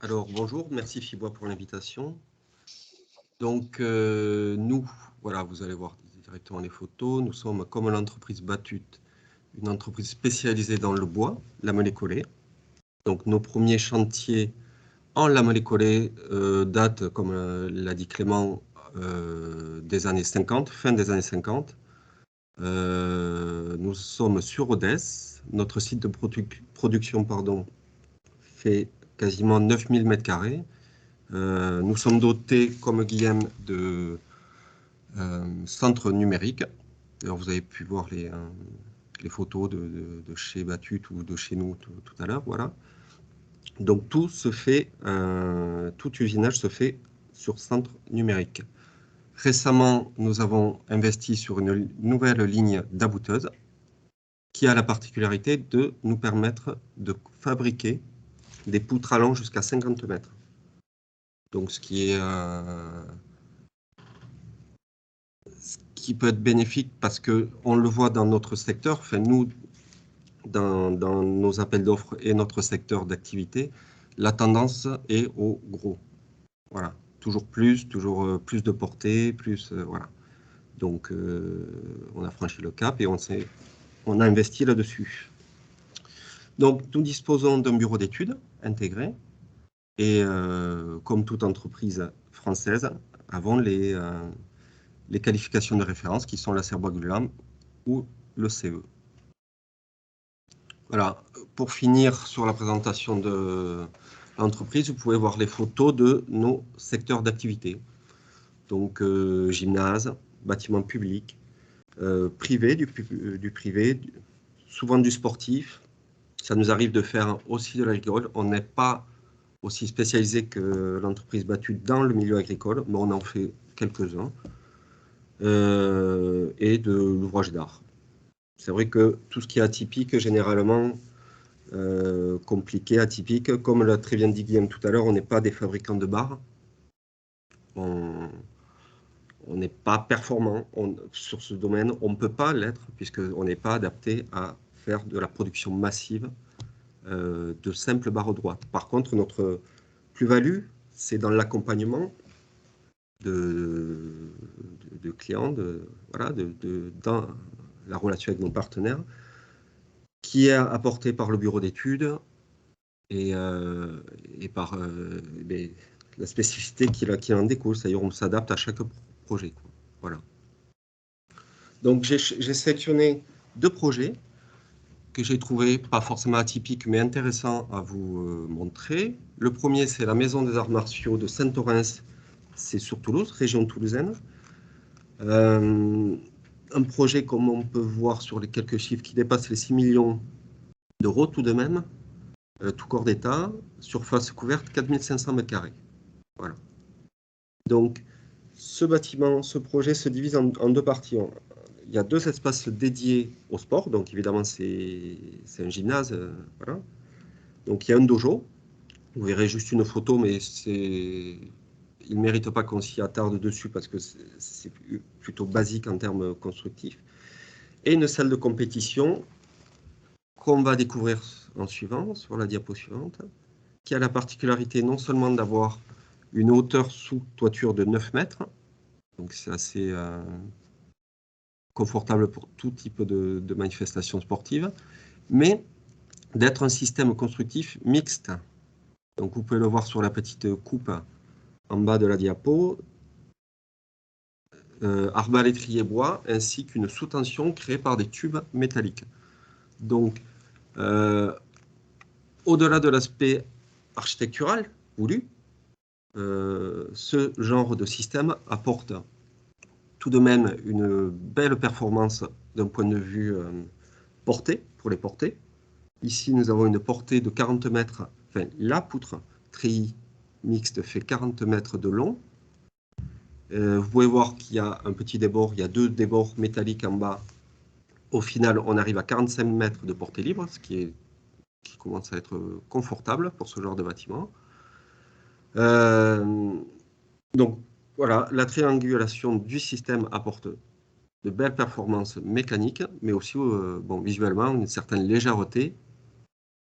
[SPEAKER 4] Alors, bonjour, merci Fibois pour l'invitation. Donc, nous, voilà, vous allez voir directement les photos. Nous sommes comme l'entreprise Batut, une entreprise spécialisée dans le bois, lamellé-collé. Donc, nos premiers chantiers en lamellé-collé datent, comme l'a dit Clément, des années 50, fin des années 50. Nous sommes sur Rodez. Notre site de production fait quasiment 9000 m². Nous sommes dotés, comme Guillaume, de centres numériques. Alors, vous avez pu voir les photos de chez Batut ou de chez nous tout à l'heure. Voilà. Donc, tout usinage se fait sur centre numérique. Récemment, nous avons investi sur une nouvelle ligne d'abouteuse qui a la particularité de nous permettre de fabriquer des poutres allant jusqu'à 50 mètres. Donc, ce qui peut être bénéfique parce qu'on le voit dans notre secteur, enfin nous, dans nos appels d'offres et notre secteur d'activité, la tendance est au gros. Voilà, toujours plus de portée, voilà. Donc, on a franchi le cap et on a investi là-dessus. Donc, nous disposons d'un bureau d'études intégré et, comme toute entreprise française, avons les qualifications de référence qui sont la Cerbois-Gueulin ou le CE. Voilà, pour finir sur la présentation de l'entreprise, vous pouvez voir les photos de nos secteurs d'activité. Donc, gymnase, bâtiment public, privé, du privé, souvent du sportif. Ça nous arrive de faire aussi de l'agricole. On n'est pas aussi spécialisé que l'entreprise Battut dans le milieu agricole, mais on en fait quelques-uns. Et de l'ouvrage d'art. C'est vrai que tout ce qui est atypique, généralement, compliqué, atypique, comme l'a très bien dit Guillaume tout à l'heure, on n'est pas des fabricants de barres. On n'est pas performant sur ce domaine. On ne peut pas l'être, puisqu'on n'est pas adapté à faire de la production massive de simples barres droites. Par contre, notre plus-value, c'est dans l'accompagnement de clients, voilà, dans la relation avec nos partenaires, qui est apporté par le bureau d'études et par la spécificité qui en découle, c'est-à-dire on s'adapte à chaque projet. Voilà. Donc j'ai sélectionné 2 projets que j'ai trouvé pas forcément atypiques, mais intéressants à vous montrer. Le premier, c'est la Maison des Arts Martiaux de Saint-Orens, c'est sur Toulouse, région toulousaine. Un projet, comme on peut voir sur les quelques chiffres, qui dépasse les 6 millions d'euros tout de même, tout corps d'État, surface couverte 4500 m². Voilà. Donc, ce bâtiment, ce projet se divise en 2 parties. Il y a 2 espaces dédiés au sport, donc évidemment c'est un gymnase, voilà. Donc il y a un dojo, vous verrez juste une photo, mais il ne mérite pas qu'on s'y attarde dessus parce que c'est plutôt basique en termes constructifs. Et une salle de compétition qu'on va découvrir en suivant, sur la diapo suivante, qui a la particularité non seulement d'avoir une hauteur sous toiture de 9 mètres, donc c'est assez confortable pour tout type de manifestation sportive, mais d'être un système constructif mixte. Donc vous pouvez le voir sur la petite coupe en bas de la diapo, arbalétrier bois, ainsi qu'une sous-tension créée par des tubes métalliques. Donc, au-delà de l'aspect architectural voulu, ce genre de système apporte tout de même une belle performance d'un point de vue portée, pour les portées. Ici, nous avons une portée de 40 mètres, enfin, la poutre treillis mixte fait 40 mètres de long. Vous pouvez voir qu'il y a un petit débord, il y a 2 débords métalliques en bas. Au final, on arrive à 45 mètres de portée libre, ce qui commence à être confortable pour ce genre de bâtiment. Donc, voilà, la triangulation du système apporte de belles performances mécaniques, mais aussi bon, visuellement une certaine légèreté,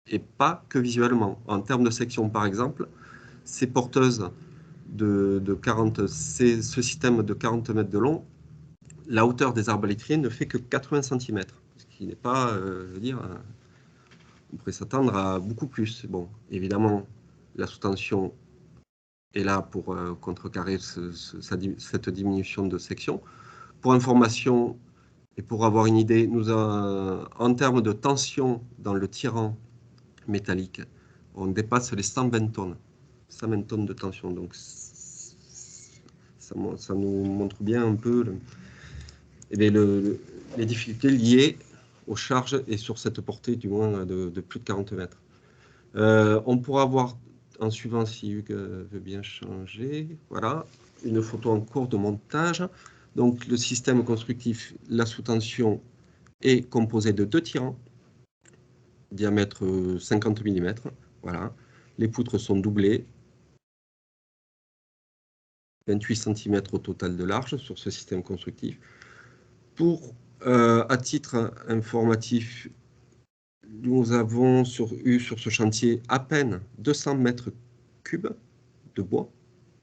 [SPEAKER 4] et pas que visuellement. En termes de section, par exemple, ces porteuses ce système de 40 mètres de long, la hauteur des arbalétriers ne fait que 80 cm, ce qui n'est pas, je veux dire, on pourrait s'attendre à beaucoup plus. Bon, évidemment, la sous-tension est là pour contrecarrer cette diminution de section. Pour information et pour avoir une idée, en termes de tension dans le tirant métallique, on dépasse les 120 tonnes. 120 tonnes de tension, donc ça nous montre bien un peu les difficultés liées aux charges et sur cette portée du moins de plus de 40 mètres. On pourra voir en suivant si Hugues veut bien changer. Voilà. une photo en cours de montage. Donc, le système constructif, la sous-tension est composé de 2 tirants, diamètre 50 mm. Voilà. Les poutres sont doublées. 28 cm au total de large sur ce système constructif. À titre informatif, nous avons eu sur ce chantier à peine 200 mètres cubes de bois,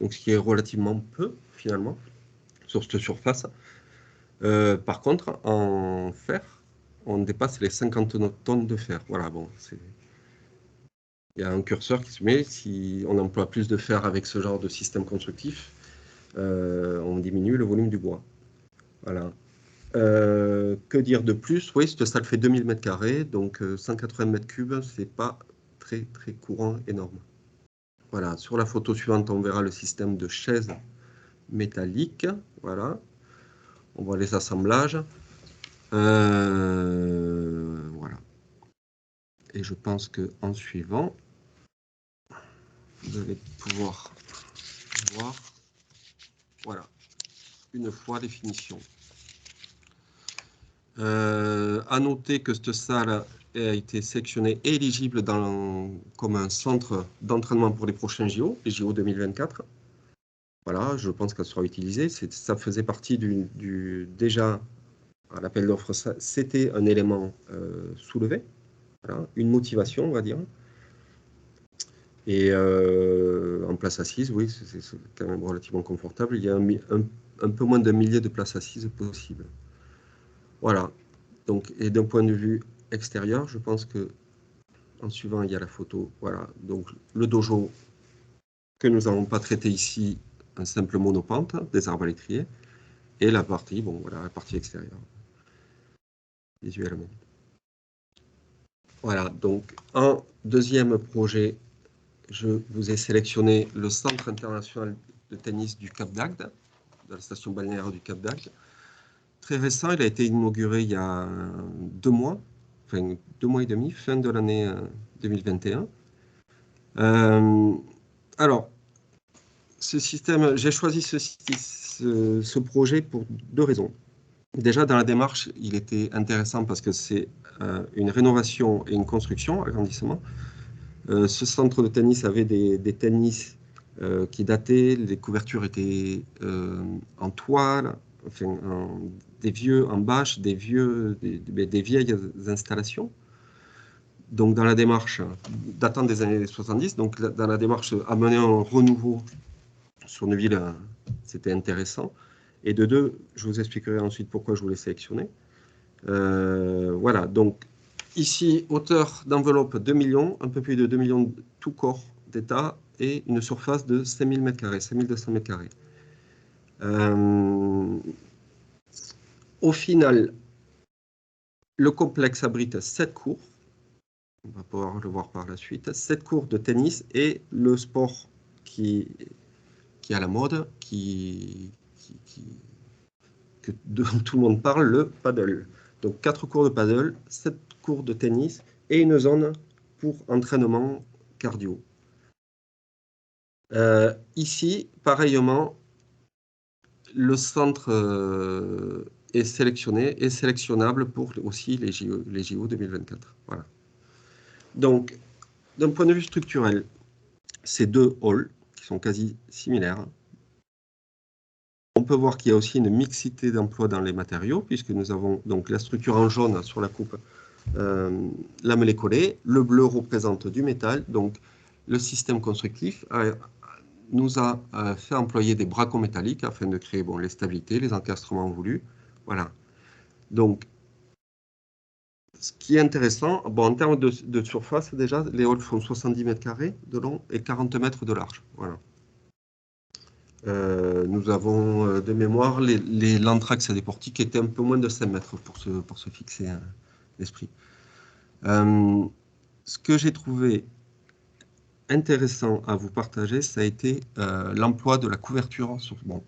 [SPEAKER 4] donc ce qui est relativement peu finalement sur cette surface. Par contre, en fer, on dépasse les 50 tonnes de fer. Voilà, bon, il y a un curseur qui se met. Si on emploie plus de fer avec ce genre de système constructif, on diminue le volume du bois. Voilà. Que dire de plus? Oui, cette salle fait 2000 m², donc 180 m3, c'est pas très courant, énorme. Voilà, sur la photo suivante, on verra le système de chaises métalliques. Voilà, on voit les assemblages. Voilà. Et je pense qu'en suivant, vous allez pouvoir voir, voilà, une fois les finitions. À noter que cette salle a été sélectionnée et éligible comme un centre d'entraînement pour les prochains JO, les JO 2024. Voilà, je pense qu'elle sera utilisée. Ça faisait partie déjà à l'appel d'offres, c'était un élément soulevé, voilà, une motivation, on va dire. Et en place assise, oui, c'est quand même relativement confortable. Il y a un peu moins d'un millier de places assises possibles. Voilà. Donc, et d'un point de vue extérieur, je pense que en suivant, il y a la photo. Voilà. Donc, le dojo que nous n'avons pas traité ici, un simple monopente, des arbalétriers, et la partie, bon, voilà, la partie extérieure, visuellement. Voilà. Donc, en deuxième projet, je vous ai sélectionné le Centre international de tennis du Cap d'Agde, de la station balnéaire du Cap d'Agde. Très récent, il a été inauguré il y a 2 mois, enfin 2 mois et demi, fin de l'année 2021. Alors, ce système, j'ai choisi ce projet pour 2 raisons. Déjà, dans la démarche, il était intéressant parce que c'est une rénovation et une construction, agrandissement. Ce centre de tennis avait des tennis qui dataient, les couvertures étaient en toile, enfin, des vieux en bâche, des vieilles installations. Donc, dans la démarche datant des années 70, donc dans la démarche à mener un renouveau sur une ville, c'était intéressant. Et de 2, je vous expliquerai ensuite pourquoi je voulais sélectionner. Voilà, donc ici, hauteur d'enveloppe 2 millions, un peu plus de 2 millions tout corps d'état et une surface de 5000 m², 5200 m². Au final, le complexe abrite 7 cours. On va pouvoir le voir par la suite. 7 cours de tennis et le sport qui est à la mode, dont tout le monde parle, le paddle. Donc 4 cours de paddle, 7 cours de tennis et une zone pour entraînement cardio. Ici, pareillement, le centre est sélectionnable pour aussi les JO 2024. Voilà. Donc, d'un point de vue structurel, ces 2 halls qui sont quasi similaires. On peut voir qu'il y a aussi une mixité d'emploi dans les matériaux, puisque nous avons donc la structure en jaune sur la coupe, lamellé collé. Le bleu représente du métal. Donc, le système constructif nous a fait employer des bracons métalliques afin de créer les stabilités, les encastrements voulus. Voilà. Donc, ce qui est intéressant, en termes de surface, déjà, les halls font 70 m² de long et 40 mètres de large. Voilà. Nous avons de mémoire l'entr'axe des portiques qui étaient un peu moins de 5 mètres pour se fixer l'esprit. Ce que j'ai trouvé intéressant à vous partager, ça a été l'emploi de la couverture,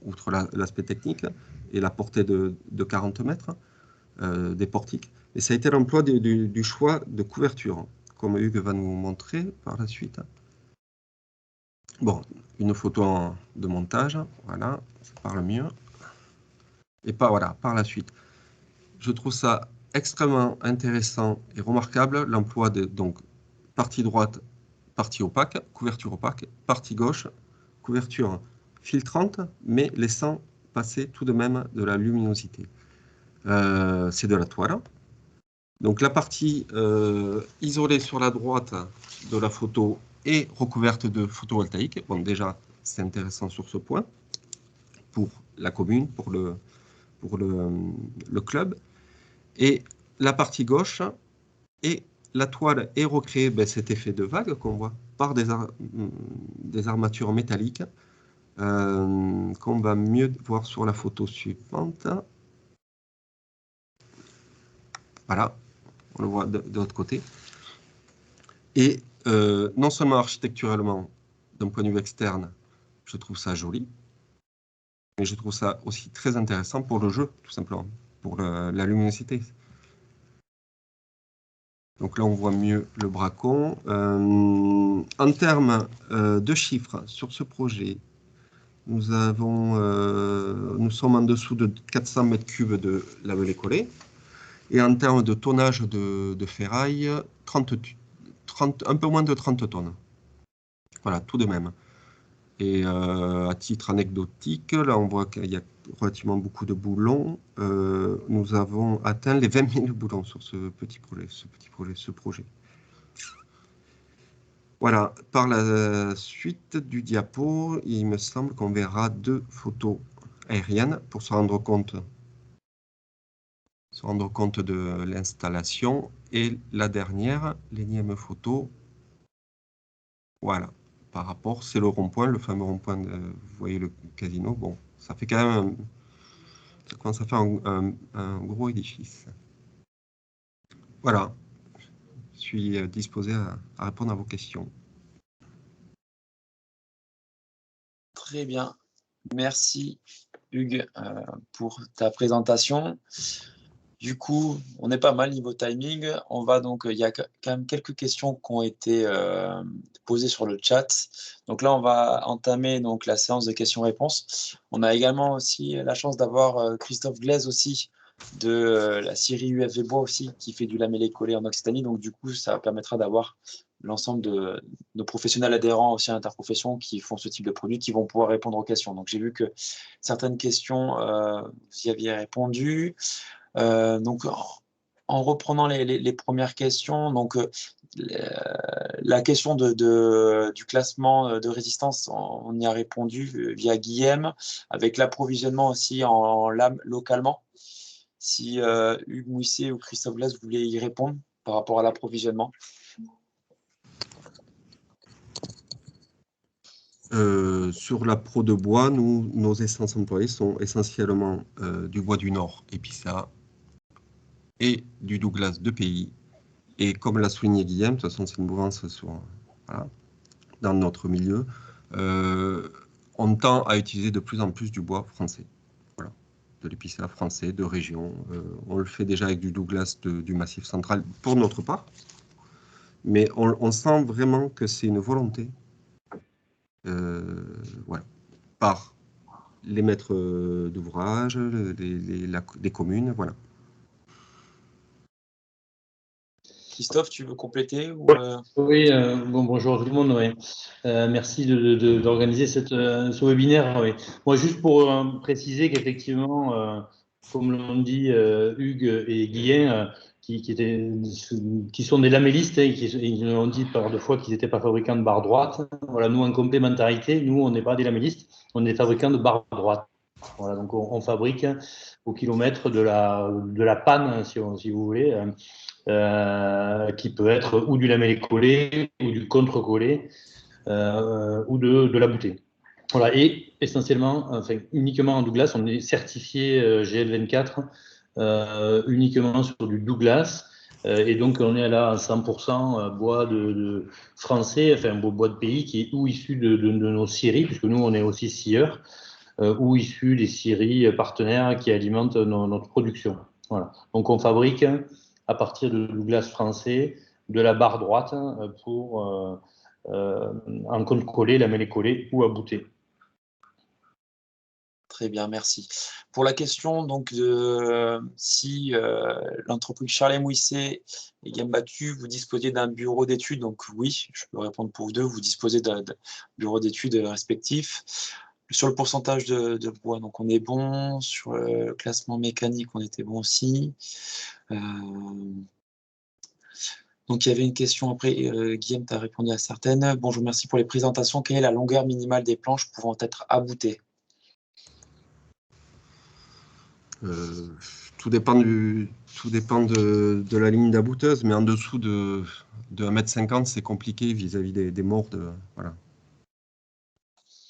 [SPEAKER 4] outre l'aspect technique et la portée de 40 mètres des portiques, mais ça a été l'emploi du choix de couverture, comme Hugues va nous montrer par la suite. Bon, une photo de montage. Voilà, ça parle mieux. Et par la suite, je trouve ça extrêmement intéressant et remarquable, l'emploi de donc, partie droite, partie opaque, couverture opaque, partie gauche, couverture filtrante, mais laissant passer tout de même de la luminosité. C'est de la toile. Donc la partie isolée sur la droite de la photo est recouverte de photovoltaïque. Bon, déjà, c'est intéressant sur ce point, pour la commune, pour le club. Et la partie gauche, et la toile est recréée, cet effet de vague qu'on voit, par des armatures métalliques, qu'on va mieux voir sur la photo suivante. Voilà, on le voit de l'autre côté. Et non seulement architecturalement, d'un point de vue externe, je trouve ça joli, mais je trouve ça aussi très intéressant pour le jeu, tout simplement, pour la luminosité. Donc là, on voit mieux le bracon. En termes de chiffres, sur ce projet, nous sommes en dessous de 400 m3 de labellé collé. Et en termes de tonnage de ferraille, un peu moins de 30 tonnes. Voilà, tout de même. Et à titre anecdotique, là, on voit qu'il y a relativement beaucoup de boulons. Nous avons atteint les 20 000 boulons sur ce projet. Voilà, par la suite du diapo, il me semble qu'on verra 2 photos aériennes pour se rendre compte de l'installation. Et la dernière, l'énième photo, voilà, par rapport, c'est le rond-point, le fameux rond-point, vous voyez le casino, bon, ça fait quand même, ça commence à faire un gros édifice. Voilà, je suis disposé à répondre à vos questions.
[SPEAKER 1] Très bien, merci Hugues pour ta présentation. Du coup, on est pas mal niveau timing. On va donc, il y a quand même quelques questions qui ont été posées sur le chat. Donc là, on va entamer donc la séance de questions-réponses. On a également aussi la chance d'avoir Christophe Glaise aussi de la Syrie UFV Bois aussi qui fait du lamellé collé en Occitanie. Donc du coup, ça permettra d'avoir l'ensemble de nos professionnels adhérents aussi à l'interprofession qui font ce type de produit, qui vont pouvoir répondre aux questions. Donc j'ai vu que certaines questions, vous y aviez répondu. Donc, en reprenant les premières questions, donc, la question du classement de résistance, on y a répondu via Guillaume, avec l'approvisionnement aussi en lame localement. Si Hugues Mouisset ou Christophe Glaise voulaient y répondre par rapport à l'approvisionnement.
[SPEAKER 4] Sur la Pro de bois, nos essences employées sont essentiellement du bois du Nord, Épissa, et du Douglas de pays. Et comme l'a souligné Guillaume, de toute façon, c'est une mouvance dans notre milieu, on tend à utiliser de plus en plus du bois français. Voilà, de l'épicéa français, de région. On le fait déjà avec du Douglas du Massif central pour notre part, mais on sent vraiment que c'est une volonté voilà, par les maîtres d'ouvrage, les communes, voilà.
[SPEAKER 1] Christophe, tu veux compléter ou
[SPEAKER 5] Oui, bonjour tout le monde. Oui. Merci d'organiser ce webinaire. Oui. Moi, juste pour préciser qu'effectivement, comme l'ont dit Hugues et Guillain, qui sont des lamellistes, et ils nous ont dit par deux fois qu'ils n'étaient pas fabricants de barres droites. Voilà, nous, en complémentarité, nous, on n'est pas des lamellistes, on est fabricants de barres droites. Voilà, donc on fabrique au kilomètre de la panne, si vous voulez. Qui peut être ou du lamellé collé ou du contre-collé ou de la bouteille. Voilà, et essentiellement, enfin, uniquement en Douglas, on est certifié GL24 uniquement sur du Douglas. Et donc, on est là à 100% bois de français, enfin, bois de pays qui est ou issu de nos scieries, puisque nous, on est aussi scieurs, ou issu des scieries partenaires qui alimentent notre production. Voilà. Donc, on fabrique à partir de Douglas français, de la barre droite pour en contre-collé, lamellé collé ou abouté.
[SPEAKER 1] Très bien, merci. Pour la question donc de si l'entreprise Charlet Mouisset et Gamme Battue, vous disposez d'un bureau d'études, donc oui, je peux répondre pour vous deux, vous disposez d'un bureau d'études respectif. Sur le pourcentage de bois, donc on est bon. Sur le classement mécanique, on était bon aussi. Donc il y avait une question après, Guillaume, tu as répondu à certaines. Bonjour, merci pour les présentations. Quelle est la longueur minimale des planches pouvant être aboutées?
[SPEAKER 4] Tout dépend de la ligne d'abouteuse, mais en dessous de 1,50 m, c'est compliqué vis-à-vis des mordes. Voilà.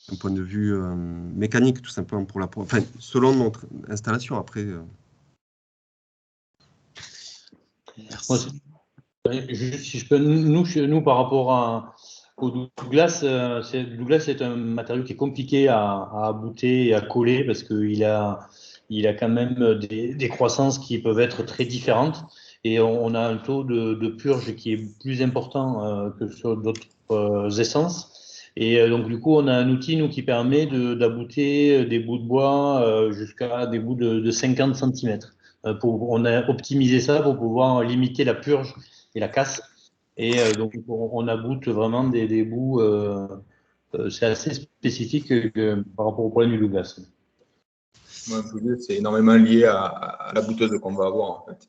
[SPEAKER 4] D'un point de vue mécanique, tout simplement, enfin, selon notre installation. Après.
[SPEAKER 1] Merci.
[SPEAKER 5] Juste, si je peux, nous par rapport au Douglas, c'est un matériau qui est compliqué à abouter et à coller parce qu'il a quand même des croissances qui peuvent être très différentes et on a un taux de purge qui est plus important que sur d'autres essences. Et donc, du coup, on a un outil, nous, qui permet d'abouter des bouts de bois jusqu'à des bouts de 50 cm. On a optimisé ça pour pouvoir limiter la purge et la casse. Et donc, on aboute vraiment des bouts. C'est assez spécifique par rapport au problème du Douglas.
[SPEAKER 3] C'est énormément lié à la bouteuse qu'on va avoir, en fait.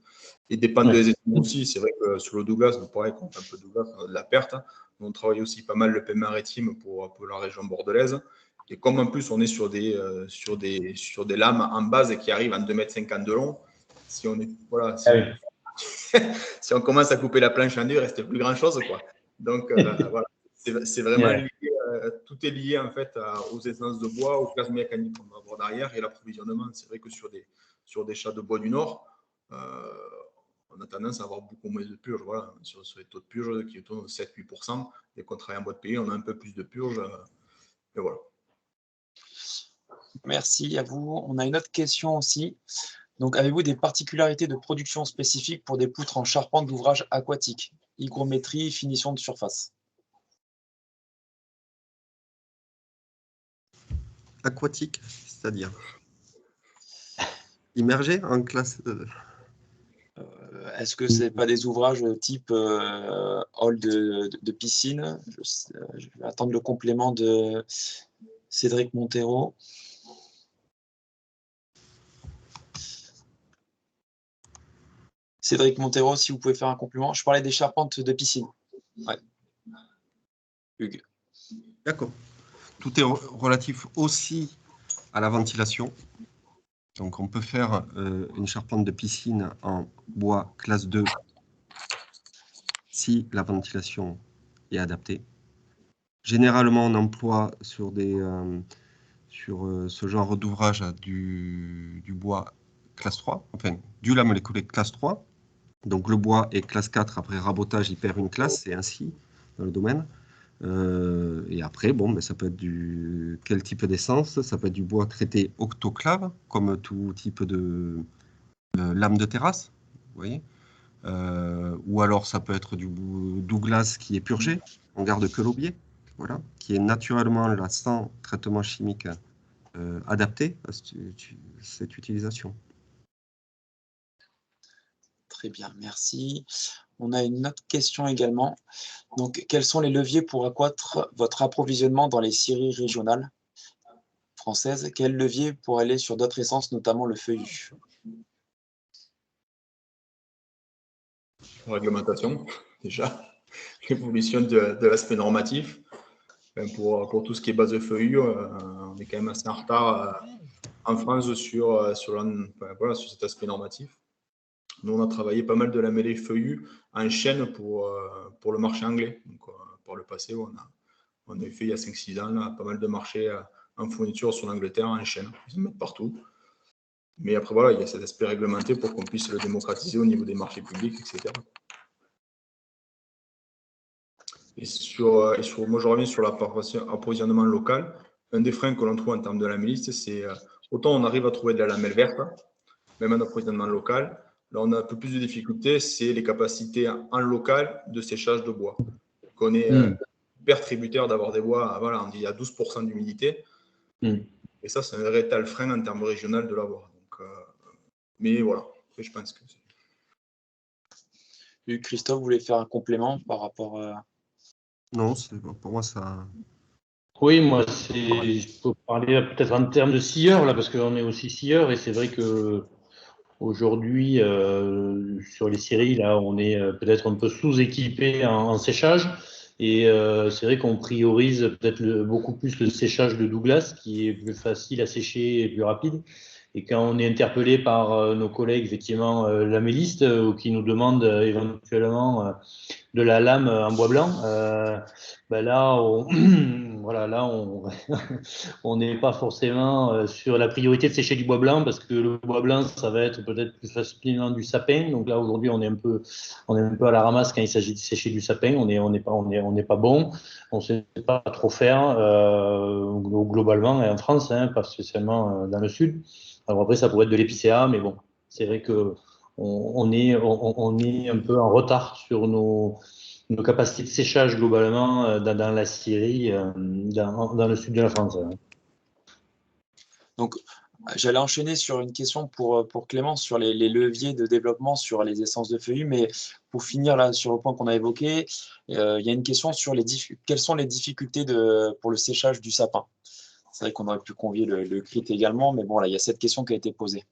[SPEAKER 3] Et dépend des études aussi. C'est vrai que sur le Douglas, pareil, quand on fait un peu de Douglas, on a de la perte. On travaille aussi pas mal le pain maritime pour la région bordelaise. Et comme en plus, on est sur des lames en base qui arrivent en 2,50 m de long, si on est, voilà, si on commence à couper la planche en deux, il ne reste plus grand-chose, quoi. Donc, voilà, c'est vraiment lié, tout est lié, en fait, aux essences de bois, aux classes mécaniques qu'on va avoir derrière et l'approvisionnement. C'est vrai que sur des chats de bois du Nord, on a tendance à avoir beaucoup moins de purge. Voilà, sur les taux de purge qui tournent de 7-8%. Dès qu'on travaille en bois de pays, on a un peu plus de purge. Et voilà.
[SPEAKER 1] Merci à vous. On a une autre question aussi. Donc, avez-vous des particularités de production spécifiques pour des poutres en charpente d'ouvrage aquatique, hygrométrie, finition de surface?
[SPEAKER 4] Aquatique, c'est-à-dire immergé en classe.
[SPEAKER 1] Est-ce que ce n'est pas des ouvrages type hall de piscine? Je vais attendre le complément de Cédric Montero. Cédric Montero, si vous pouvez faire un complément. Je parlais des charpentes de piscine. Ouais. Hugues.
[SPEAKER 4] D'accord. Tout est relatif aussi à la ventilation. Donc, on peut faire une charpente de piscine en bois classe 2 si la ventilation est adaptée. Généralement, on emploie sur ce genre d'ouvrage du bois classe 3, enfin, du lamellé collé classe 3. Donc, le bois est classe 4, après rabotage, il perd une classe, c'est ainsi dans le domaine. Et après, bon, ça peut être quel type d'essence? Ça peut être du bois traité octoclave, comme tout type de lame de terrasse, vous voyez. Ou alors ça peut être du Douglas qui est purgé, on garde que l'aubier, voilà, qui est naturellement là sans traitement chimique adapté à cette utilisation.
[SPEAKER 1] Très bien, merci. On a une autre question également. Donc, quels sont les leviers pour accroître votre approvisionnement dans les scieries régionales françaises? Quels leviers pour aller sur d'autres essences, notamment le feuillu?
[SPEAKER 3] Réglementation, déjà. L'évolution de l'aspect normatif. Pour tout ce qui est base de feuillu, on est quand même assez en retard en France sur cet aspect normatif. Nous, on a travaillé pas mal de la mêlée feuillu en chaîne pour le marché anglais. Donc, par le passé, on a fait il y a 5-6 ans là, pas mal de marchés en fourniture sur l'Angleterre en chaîne. Ils en mettent partout. Mais après, voilà, il y a cet aspect réglementé pour qu'on puisse le démocratiser au niveau des marchés publics, etc. Moi, je reviens sur l'approvisionnement local. Un des freins que l'on trouve en termes de lamelliste, c'est autant on arrive à trouver de la lamelle verte, même en approvisionnement local. Là, on a un peu plus de difficultés, c'est les capacités en local de séchage de bois. On est hyper tributaire d'avoir des bois, voilà, on dit à 12% d'humidité. Et ça, c'est un véritable frein en termes régional de l'avoir. Mais voilà, après, je pense que
[SPEAKER 1] Christophe, vous voulez faire un complément par rapport à...
[SPEAKER 4] Non, pour moi, ça...
[SPEAKER 5] Oui, moi, je peux parler peut-être en termes de scieurs, là, parce qu'on est aussi scieurs, et c'est vrai que aujourd'hui, sur les scieries, là, on est peut-être un peu sous-équipé en séchage, et c'est vrai qu'on priorise peut-être beaucoup plus le séchage de Douglas, qui est plus facile à sécher et plus rapide. Et quand on est interpellé par nos collègues, effectivement, lamellistes, qui nous demandent éventuellement de la lame en bois blanc, ben là, voilà, là, on n'est pas forcément sur la priorité de sécher du bois blanc, parce que le bois blanc, ça va être peut-être plus facilement du sapin. Donc là, aujourd'hui, on est un peu à la ramasse quand il s'agit de sécher du sapin. On n'est pas bon, on ne sait pas trop faire globalement, et en France, hein, pas spécialement dans le sud. Alors après, ça pourrait être de l'épicéa, mais bon, c'est vrai que on est un peu en retard sur nos capacités de séchage globalement dans la scierie, dans le sud de la France.
[SPEAKER 1] Donc, j'allais enchaîner sur une question pour Clément sur les leviers de développement sur les essences de feuillus, mais pour finir là sur le point qu'on a évoqué, il y a une question sur quelles sont les difficultés pour le séchage du sapin. C'est vrai qu'on aurait pu convier le CRIT également, mais bon, là, il y a cette question qui a été posée.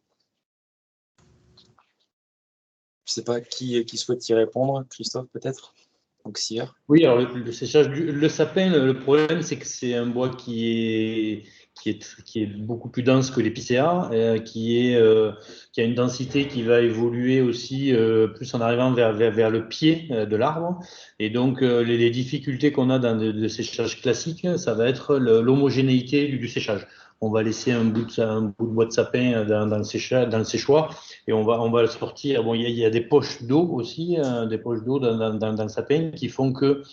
[SPEAKER 1] Je ne sais pas qui souhaite y répondre, Christophe peut-être, donc scieur.
[SPEAKER 5] Oui, alors le séchage le sapin, le problème, c'est que c'est un bois qui est beaucoup plus dense que l'épicéa, qui a une densité qui va évoluer aussi plus en arrivant vers le pied de l'arbre. Et donc, les difficultés qu'on a dans le séchage classique, ça va être l'homogénéité du séchage. On va laisser un bout de bois de sapin dans le séchoir et on va le sortir. Bon, il y a des poches d'eau aussi, des poches d'eau dans le sapin qui font que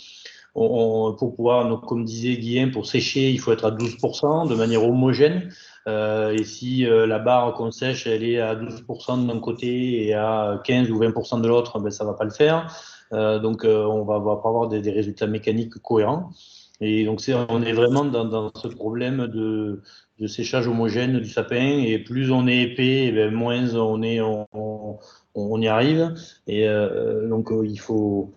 [SPEAKER 5] pour pouvoir, comme disait Guillaume, pour sécher, il faut être à 12% de manière homogène. Et si la barre qu'on sèche, elle est à 12% d'un côté et à 15 ou 20% de l'autre, ben, ça ne va pas le faire. Donc, on va pas avoir des résultats mécaniques cohérents. Et donc, on est vraiment dans ce problème de séchage homogène du sapin. Et plus on est épais, et bien moins on y arrive. Et donc, il faut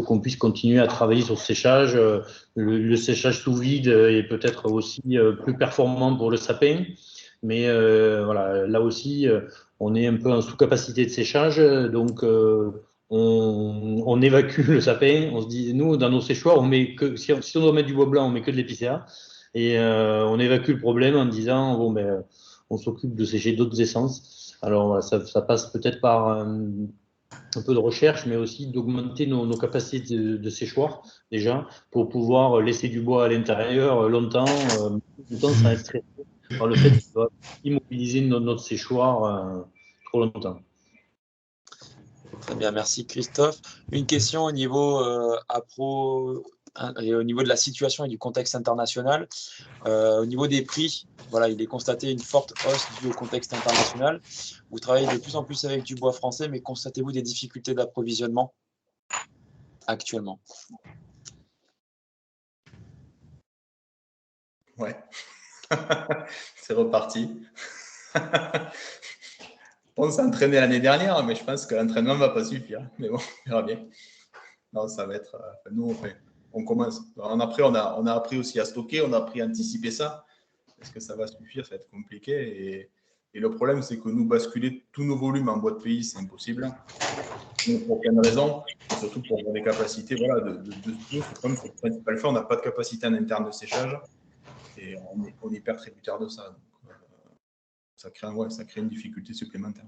[SPEAKER 5] qu'on puisse continuer à travailler sur ce séchage. Le séchage sous vide est peut-être aussi plus performant pour le sapin. Mais voilà, là aussi, on est un peu en sous-capacité de séchage. Donc, on évacue le sapin. On se dit, nous, dans nos séchoirs, on met que, si on doit mettre du bois blanc, on met que de l'épicéa. Et on évacue le problème en disant, bon, ben, on s'occupe de sécher d'autres essences. Alors, ça passe peut-être par un peu de recherche, mais aussi d'augmenter nos capacités de séchoir, déjà, pour pouvoir laisser du bois à l'intérieur longtemps sans être stressé par le fait d'immobiliser notre séchoir trop longtemps.
[SPEAKER 1] Très bien, merci Christophe. Une question au niveau et au niveau de la situation et du contexte international. Au niveau des prix, voilà, il est constaté une forte hausse due au contexte international. Vous travaillez de plus en plus avec du bois français, mais constatez-vous des difficultés d'approvisionnement actuellement?
[SPEAKER 3] Ouais, c'est reparti. On s'est entraîné l'année dernière, mais je pense que l'entraînement ne va pas suffire. Mais bon, on verra bien. Non, ça va être. Nous, on commence. Après, on a appris aussi à stocker, on a appris à anticiper ça. Est-ce que ça va suffire? Ça va être compliqué. Et le problème, c'est que nous, basculer tous nos volumes en bois de pays, c'est impossible. Pour plein de raisons, surtout pour avoir des capacités. Voilà, comme c'est le principal fait, on n'a pas de capacité en interne de séchage. Et on est hyper tributaire de ça. Donc, ça crée une difficulté supplémentaire.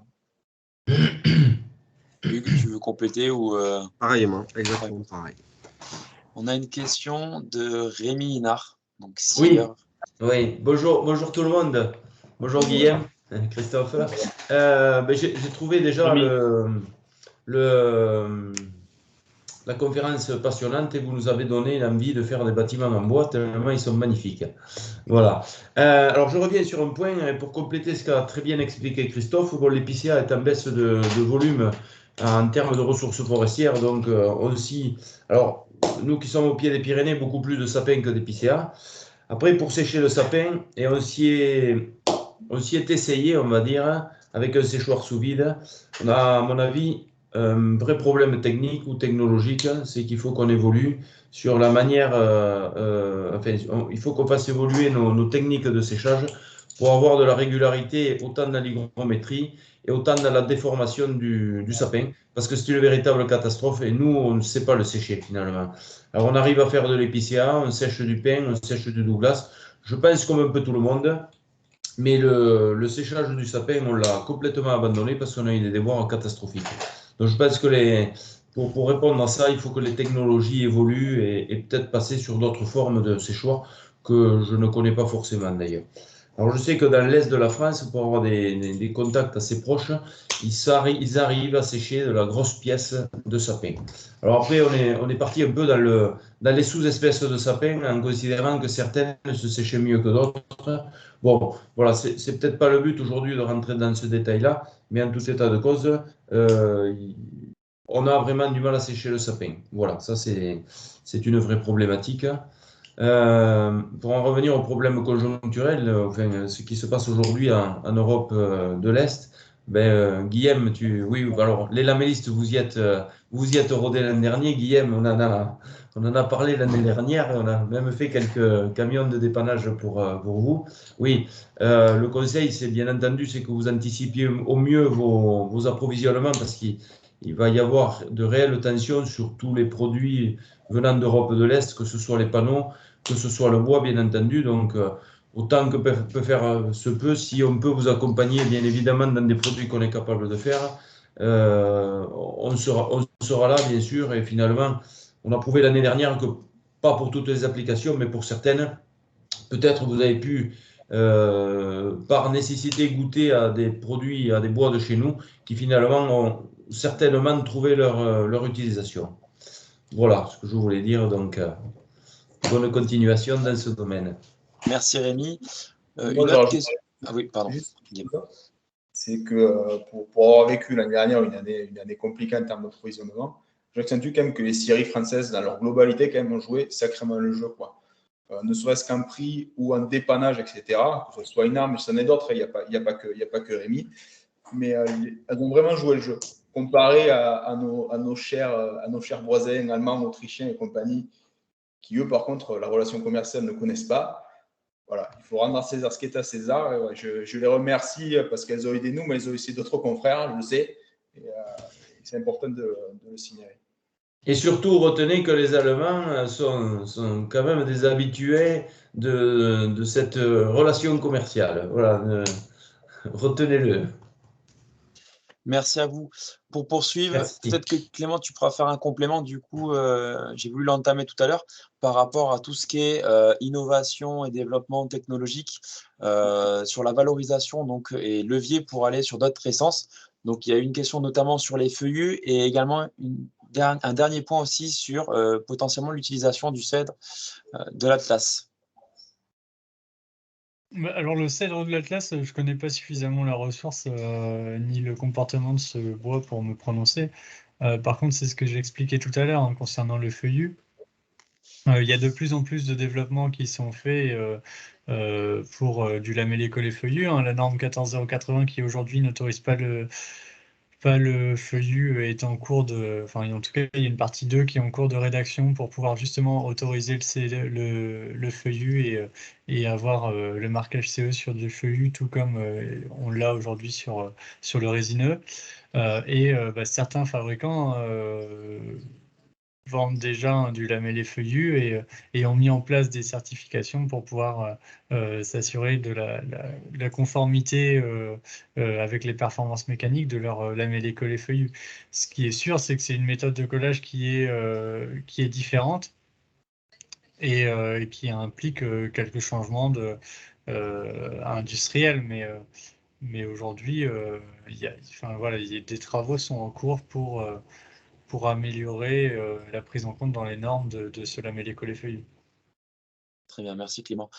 [SPEAKER 1] Hugues, tu veux compléter ou
[SPEAKER 4] Pareillement, exactement pareil.
[SPEAKER 1] On a une question de Rémi Hinard. Donc,
[SPEAKER 6] oui. Bonjour tout le monde. Bonjour Guillaume, Christophe. J'ai trouvé déjà la conférence passionnante et vous nous avez donné l'envie de faire des bâtiments en bois tellement ils sont magnifiques. Voilà. Alors je reviens sur un point pour compléter ce qu'a très bien expliqué Christophe. Bon, l'épicéa est en baisse de volume en termes de ressources forestières, donc aussi. Alors nous qui sommes au pied des Pyrénées, beaucoup plus de sapins que d'épicéas. Après, pour sécher le sapin, et on s'y est essayé, on va dire, avec un séchoir sous vide. On a, à mon avis, un vrai problème technique ou technologique, c'est qu'il faut qu'on évolue sur la manière, enfin, il faut qu'on fasse évoluer nos techniques de séchage pour avoir de la régularité autant dans l'hygrométrie et autant dans la déformation du sapin, parce que c'est une véritable catastrophe et nous, on ne sait pas le sécher finalement. Alors on arrive à faire de l'épicéa, on sèche du pin, on sèche du Douglas, je pense comme un peu tout le monde, mais le séchage du sapin, on l'a complètement abandonné parce qu'on a eu des déboires catastrophiques. Donc je pense que pour répondre à ça, il faut que les technologies évoluent et peut-être passer sur d'autres formes de séchoir que je ne connais pas forcément d'ailleurs. Alors je sais que dans l'est de la France, pour avoir des contacts assez proches, ils arrivent à sécher de la grosse pièce de sapin. Alors après, on est parti un peu dans les sous-espèces de sapin en considérant que certaines se séchaient mieux que d'autres. Bon, voilà, c'est peut-être pas le but aujourd'hui de rentrer dans ce détail-là, mais en tout état de cause, on a vraiment du mal à sécher le sapin. Voilà, ça c'est une vraie problématique. Pour en revenir au problème conjoncturel, enfin, ce qui se passe aujourd'hui en Europe de l'Est, ben, Guillaume, oui, alors les lamellistes, vous y êtes rodé l'an dernier. Guillaume, on en a parlé l'année dernière, on a même fait quelques camions de dépannage pour vous. Oui, le conseil, c'est bien entendu, c'est que vous anticipiez au mieux vos approvisionnements parce qu'il va y avoir de réelles tensions sur tous les produits venant d'Europe de l'Est, que ce soit les panneaux, que ce soit le bois, bien entendu. Donc, autant que peut faire se peut, si on peut vous accompagner, bien évidemment, dans des produits qu'on est capable de faire, on sera là, bien sûr. Et finalement, on a prouvé l'année dernière que, pas pour toutes les applications, mais pour certaines, peut-être vous avez pu, par nécessité, goûter à des produits, à des bois de chez nous, qui finalement ont certainement trouvé leur utilisation. Voilà ce que je voulais dire. Donc, bonne continuation dans ce domaine.
[SPEAKER 1] Merci Rémi.
[SPEAKER 3] Moi,
[SPEAKER 1] Une autre question. Ah oui, pardon.
[SPEAKER 3] C'est que pour avoir vécu l'année dernière une année compliquée en termes d'approvisionnement, j'accentue quand même que les scieries françaises, dans leur globalité, quand même, ont joué sacrément le jeu, quoi. Ne serait-ce qu'en prix ou en dépannage, etc. Que ce soit une arme, c'en est d'autres, il n'y a pas que Rémi. Mais elles ont vraiment joué le jeu. Comparé à nos chers voisins allemands, autrichiens et compagnie, qui eux, par contre, la relation commerciale ne connaissent pas. Voilà, il faut rendre à César ce qui est à César. Et ouais, je les remercie parce qu'elles ont aidé nous, mais elles ont aussi d'autres confrères, je le sais. Et c'est important de le signaler.
[SPEAKER 6] Et surtout, retenez que les Allemands sont quand même des habitués de cette relation commerciale. Voilà, retenez-le.
[SPEAKER 1] Merci à vous. Pour poursuivre, peut-être que Clément, tu pourras faire un complément. Du coup, j'ai voulu l'entamer tout à l'heure par rapport à tout ce qui est innovation et développement technologique sur la valorisation donc, et levier pour aller sur d'autres essences. Donc, il y a une question notamment sur les feuillus et également un dernier point aussi sur potentiellement l'utilisation du cèdre de l'Atlas.
[SPEAKER 2] Alors le cèdre de l'Atlas, je ne connais pas suffisamment la ressource ni le comportement de ce bois pour me prononcer. Par contre, c'est ce que j'ai expliqué tout à l'heure concernant le feuillu. Il y a de plus en plus de développements qui sont faits pour du lamellé collé feuillu. La norme 14080 qui aujourd'hui n'autorise pas le feuillu est en cours de... Enfin, en tout cas, il y a une partie 2 qui est en cours de rédaction pour pouvoir justement autoriser le feuillu et avoir le marquage CE sur du feuillu, tout comme on l'a aujourd'hui sur le résineux. Certains fabricants vendent déjà du lamellé feuillu et ont mis en place des certifications pour pouvoir s'assurer de la conformité avec les performances mécaniques de leur lamellé collé feuillu. Ce qui est sûr, c'est que c'est une méthode de collage qui est différente et qui implique quelques changements industriels. Mais aujourd'hui, des travaux sont en cours pour améliorer la prise en compte dans les normes de ce lamellé collé feuillu.
[SPEAKER 1] Très bien, merci Clément.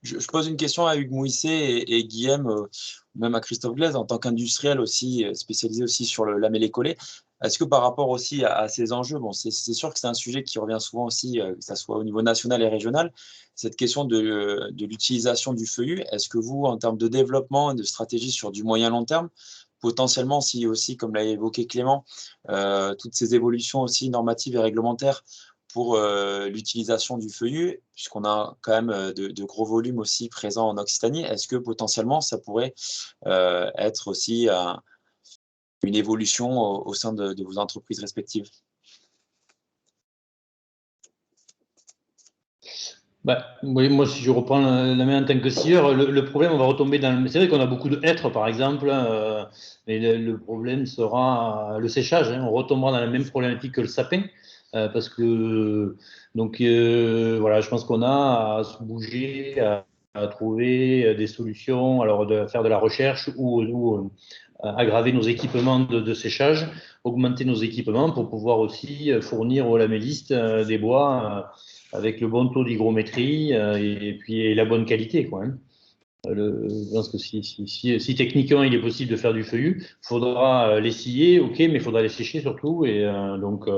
[SPEAKER 1] Je pose une question à Hugues Mouisset et Guillaume, même à Christophe Glaise, en tant qu'industriel aussi, spécialisé aussi sur le lamellé collé. Est-ce que par rapport aussi à ces enjeux, bon, c'est sûr que c'est un sujet qui revient souvent aussi, que ce soit au niveau national et régional, cette question de l'utilisation du feuillu, est-ce que vous, en termes de développement et de stratégie sur du moyen-long terme, potentiellement, si aussi, comme l'a évoqué Clément, toutes ces évolutions aussi normatives et réglementaires pour l'utilisation du feuillu, puisqu'on a quand même de gros volumes aussi présents en Occitanie, est-ce que potentiellement ça pourrait être aussi une évolution au sein de vos entreprises respectives?
[SPEAKER 5] Oui, moi, si je reprends la main en tant que scieur, le problème, on va retomber dans. C'est vrai qu'on a beaucoup de hêtres, par exemple, mais le problème sera le séchage. Hein. On retombera dans la même problématique que le sapin, parce que donc voilà, je pense qu'on a à se bouger, à trouver des solutions, alors de faire de la recherche ou aggraver nos équipements de séchage, augmenter nos équipements pour pouvoir aussi fournir aux lamellistes des bois avec le bon taux d'hygrométrie et puis la bonne qualité, quoi. Hein. Je pense que si techniquement il est possible de faire du feuillu, il faudra les scier, ok, mais il faudra les sécher surtout. Et donc,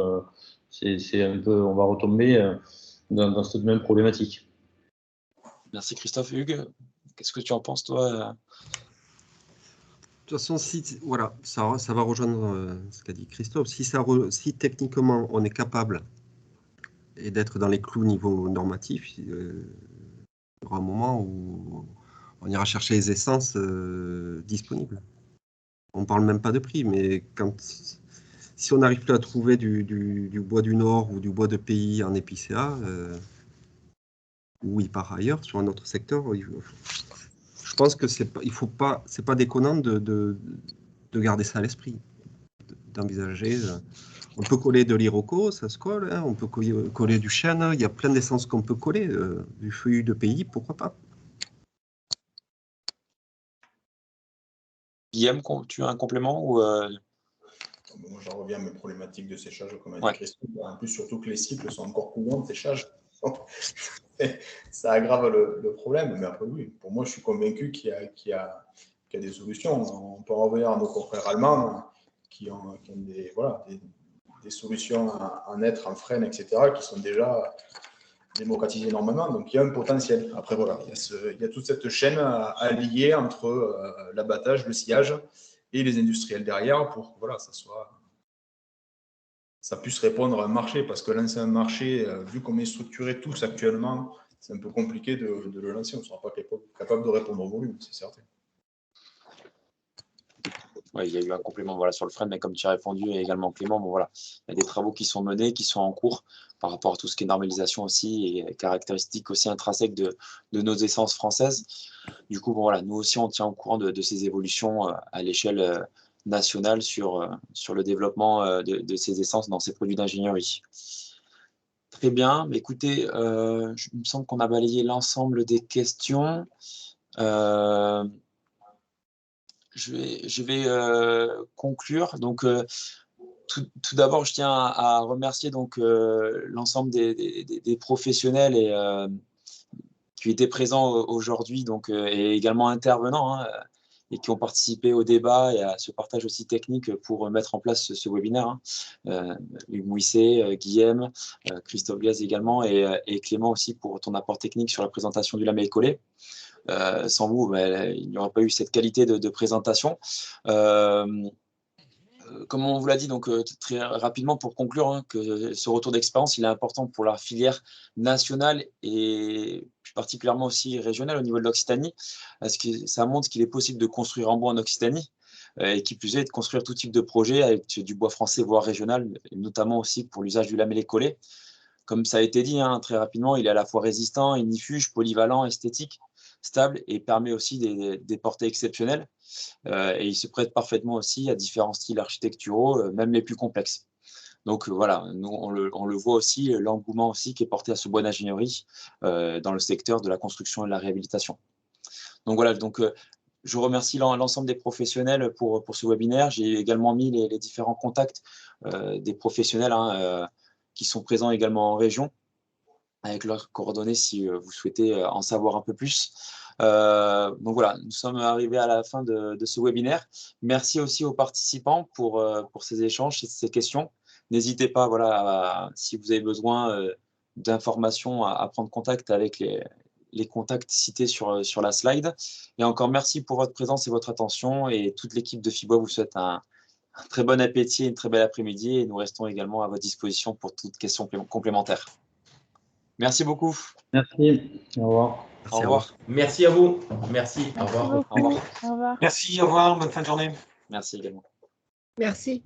[SPEAKER 5] c'est un peu, on va retomber dans cette même problématique.
[SPEAKER 1] Merci Christophe. Hugues, qu'est-ce que tu en penses, toi?
[SPEAKER 4] De toute façon, voilà, ça va rejoindre ce qu'a dit Christophe. Si techniquement on est capable et d'être dans les clous niveau normatif, il y aura un moment où on ira chercher les essences disponibles. On ne parle même pas de prix, mais si on n'arrive plus à trouver du bois du Nord ou du bois de pays en épicéa, ou il part ailleurs sur un autre secteur, je pense que c'est pas déconnant de garder ça à l'esprit, d'envisager. On peut coller de l'iroko, ça se colle, hein, on peut coller du chêne, il y a plein d'essences qu'on peut coller, du feuillu de pays, pourquoi pas.
[SPEAKER 1] Guillaume, tu as un complément ou
[SPEAKER 3] Moi, j'en reviens à mes problématiques de séchage, comme a dit Christophe. En plus, surtout que les cycles sont encore plus longs de séchage. Donc, ça aggrave le problème. Mais après, oui, pour moi, je suis convaincu qu'il y a des solutions. On peut en revenir à nos confrères allemands qui ont des solutions en être, en freine, etc., qui sont déjà démocratisées énormément. Donc, il y a un potentiel. Après, voilà, il y a toute cette chaîne à lier entre l'abattage, le sciage et les industriels derrière pour que voilà, ça puisse répondre à un marché. Parce que lancer un marché, vu qu'on est structuré tous actuellement, c'est un peu compliqué de le lancer. On ne sera pas capable de répondre au volume, c'est certain.
[SPEAKER 1] Ouais, il y a eu un complément sur le frein, mais comme tu as répondu et également Clément, bon, voilà, il y a des travaux qui sont menés, qui sont en cours par rapport à tout ce qui est normalisation aussi et caractéristiques aussi intrinsèques de nos essences françaises. Du coup, bon, voilà, nous aussi, on tient au courant de ces évolutions à l'échelle nationale sur le développement de ces essences dans ces produits d'ingénierie. Très bien, mais écoutez, il me semble qu'on a balayé l'ensemble des questions. Je vais conclure. Donc, tout d'abord, je tiens à remercier donc l'ensemble des professionnels qui étaient présents aujourd'hui, donc et également intervenants, hein, et qui ont participé au débat et à ce partage aussi technique pour mettre en place ce webinaire. Hein. Hugues Mouisset, Guillaume, Christophe Gaz également, et Clément aussi pour ton apport technique sur la présentation du lamellé collé. Sans vous, il n'y aurait pas eu cette qualité de présentation. Comme on vous l'a dit, donc très rapidement pour conclure, hein, que ce retour d'expérience, il est important pour la filière nationale et plus particulièrement aussi régionale au niveau de l'Occitanie, parce que ça montre qu'il est possible de construire en bois en Occitanie, et qui plus est de construire tout type de projet avec du bois français, voire régional, notamment aussi pour l'usage du lamellé collé. Comme ça a été dit, hein, très rapidement, il est à la fois résistant, ignifuge, polyvalent, esthétique, stable et permet aussi des portées exceptionnelles. Et il se prête parfaitement aussi à différents styles architecturaux, même les plus complexes. Donc voilà, nous on le voit aussi, l'engouement aussi qui est porté à ce bois d'ingénierie dans le secteur de la construction et de la réhabilitation. Donc voilà, je remercie l'ensemble des professionnels pour ce webinaire. J'ai également mis les différents contacts des professionnels qui sont présents également en région, avec leurs coordonnées si vous souhaitez en savoir un peu plus. Donc voilà, nous sommes arrivés à la fin de ce webinaire. Merci aussi aux participants pour ces échanges et ces questions. N'hésitez pas, voilà, si vous avez besoin d'informations, à prendre contact avec les contacts cités sur la slide. Et encore merci pour votre présence et votre attention. Et toute l'équipe de FIBOA vous souhaite un très bon appétit et une très belle après-midi. Et nous restons également à votre disposition pour toute question complémentaire. Merci beaucoup.
[SPEAKER 5] Merci. Au revoir.
[SPEAKER 1] Au revoir.
[SPEAKER 6] Merci à vous. Merci. Au
[SPEAKER 7] Merci
[SPEAKER 6] revoir.
[SPEAKER 7] beaucoup.
[SPEAKER 1] Au revoir.
[SPEAKER 7] Au revoir.
[SPEAKER 8] Merci, au revoir, bonne fin de journée.
[SPEAKER 1] Merci également.
[SPEAKER 9] Merci.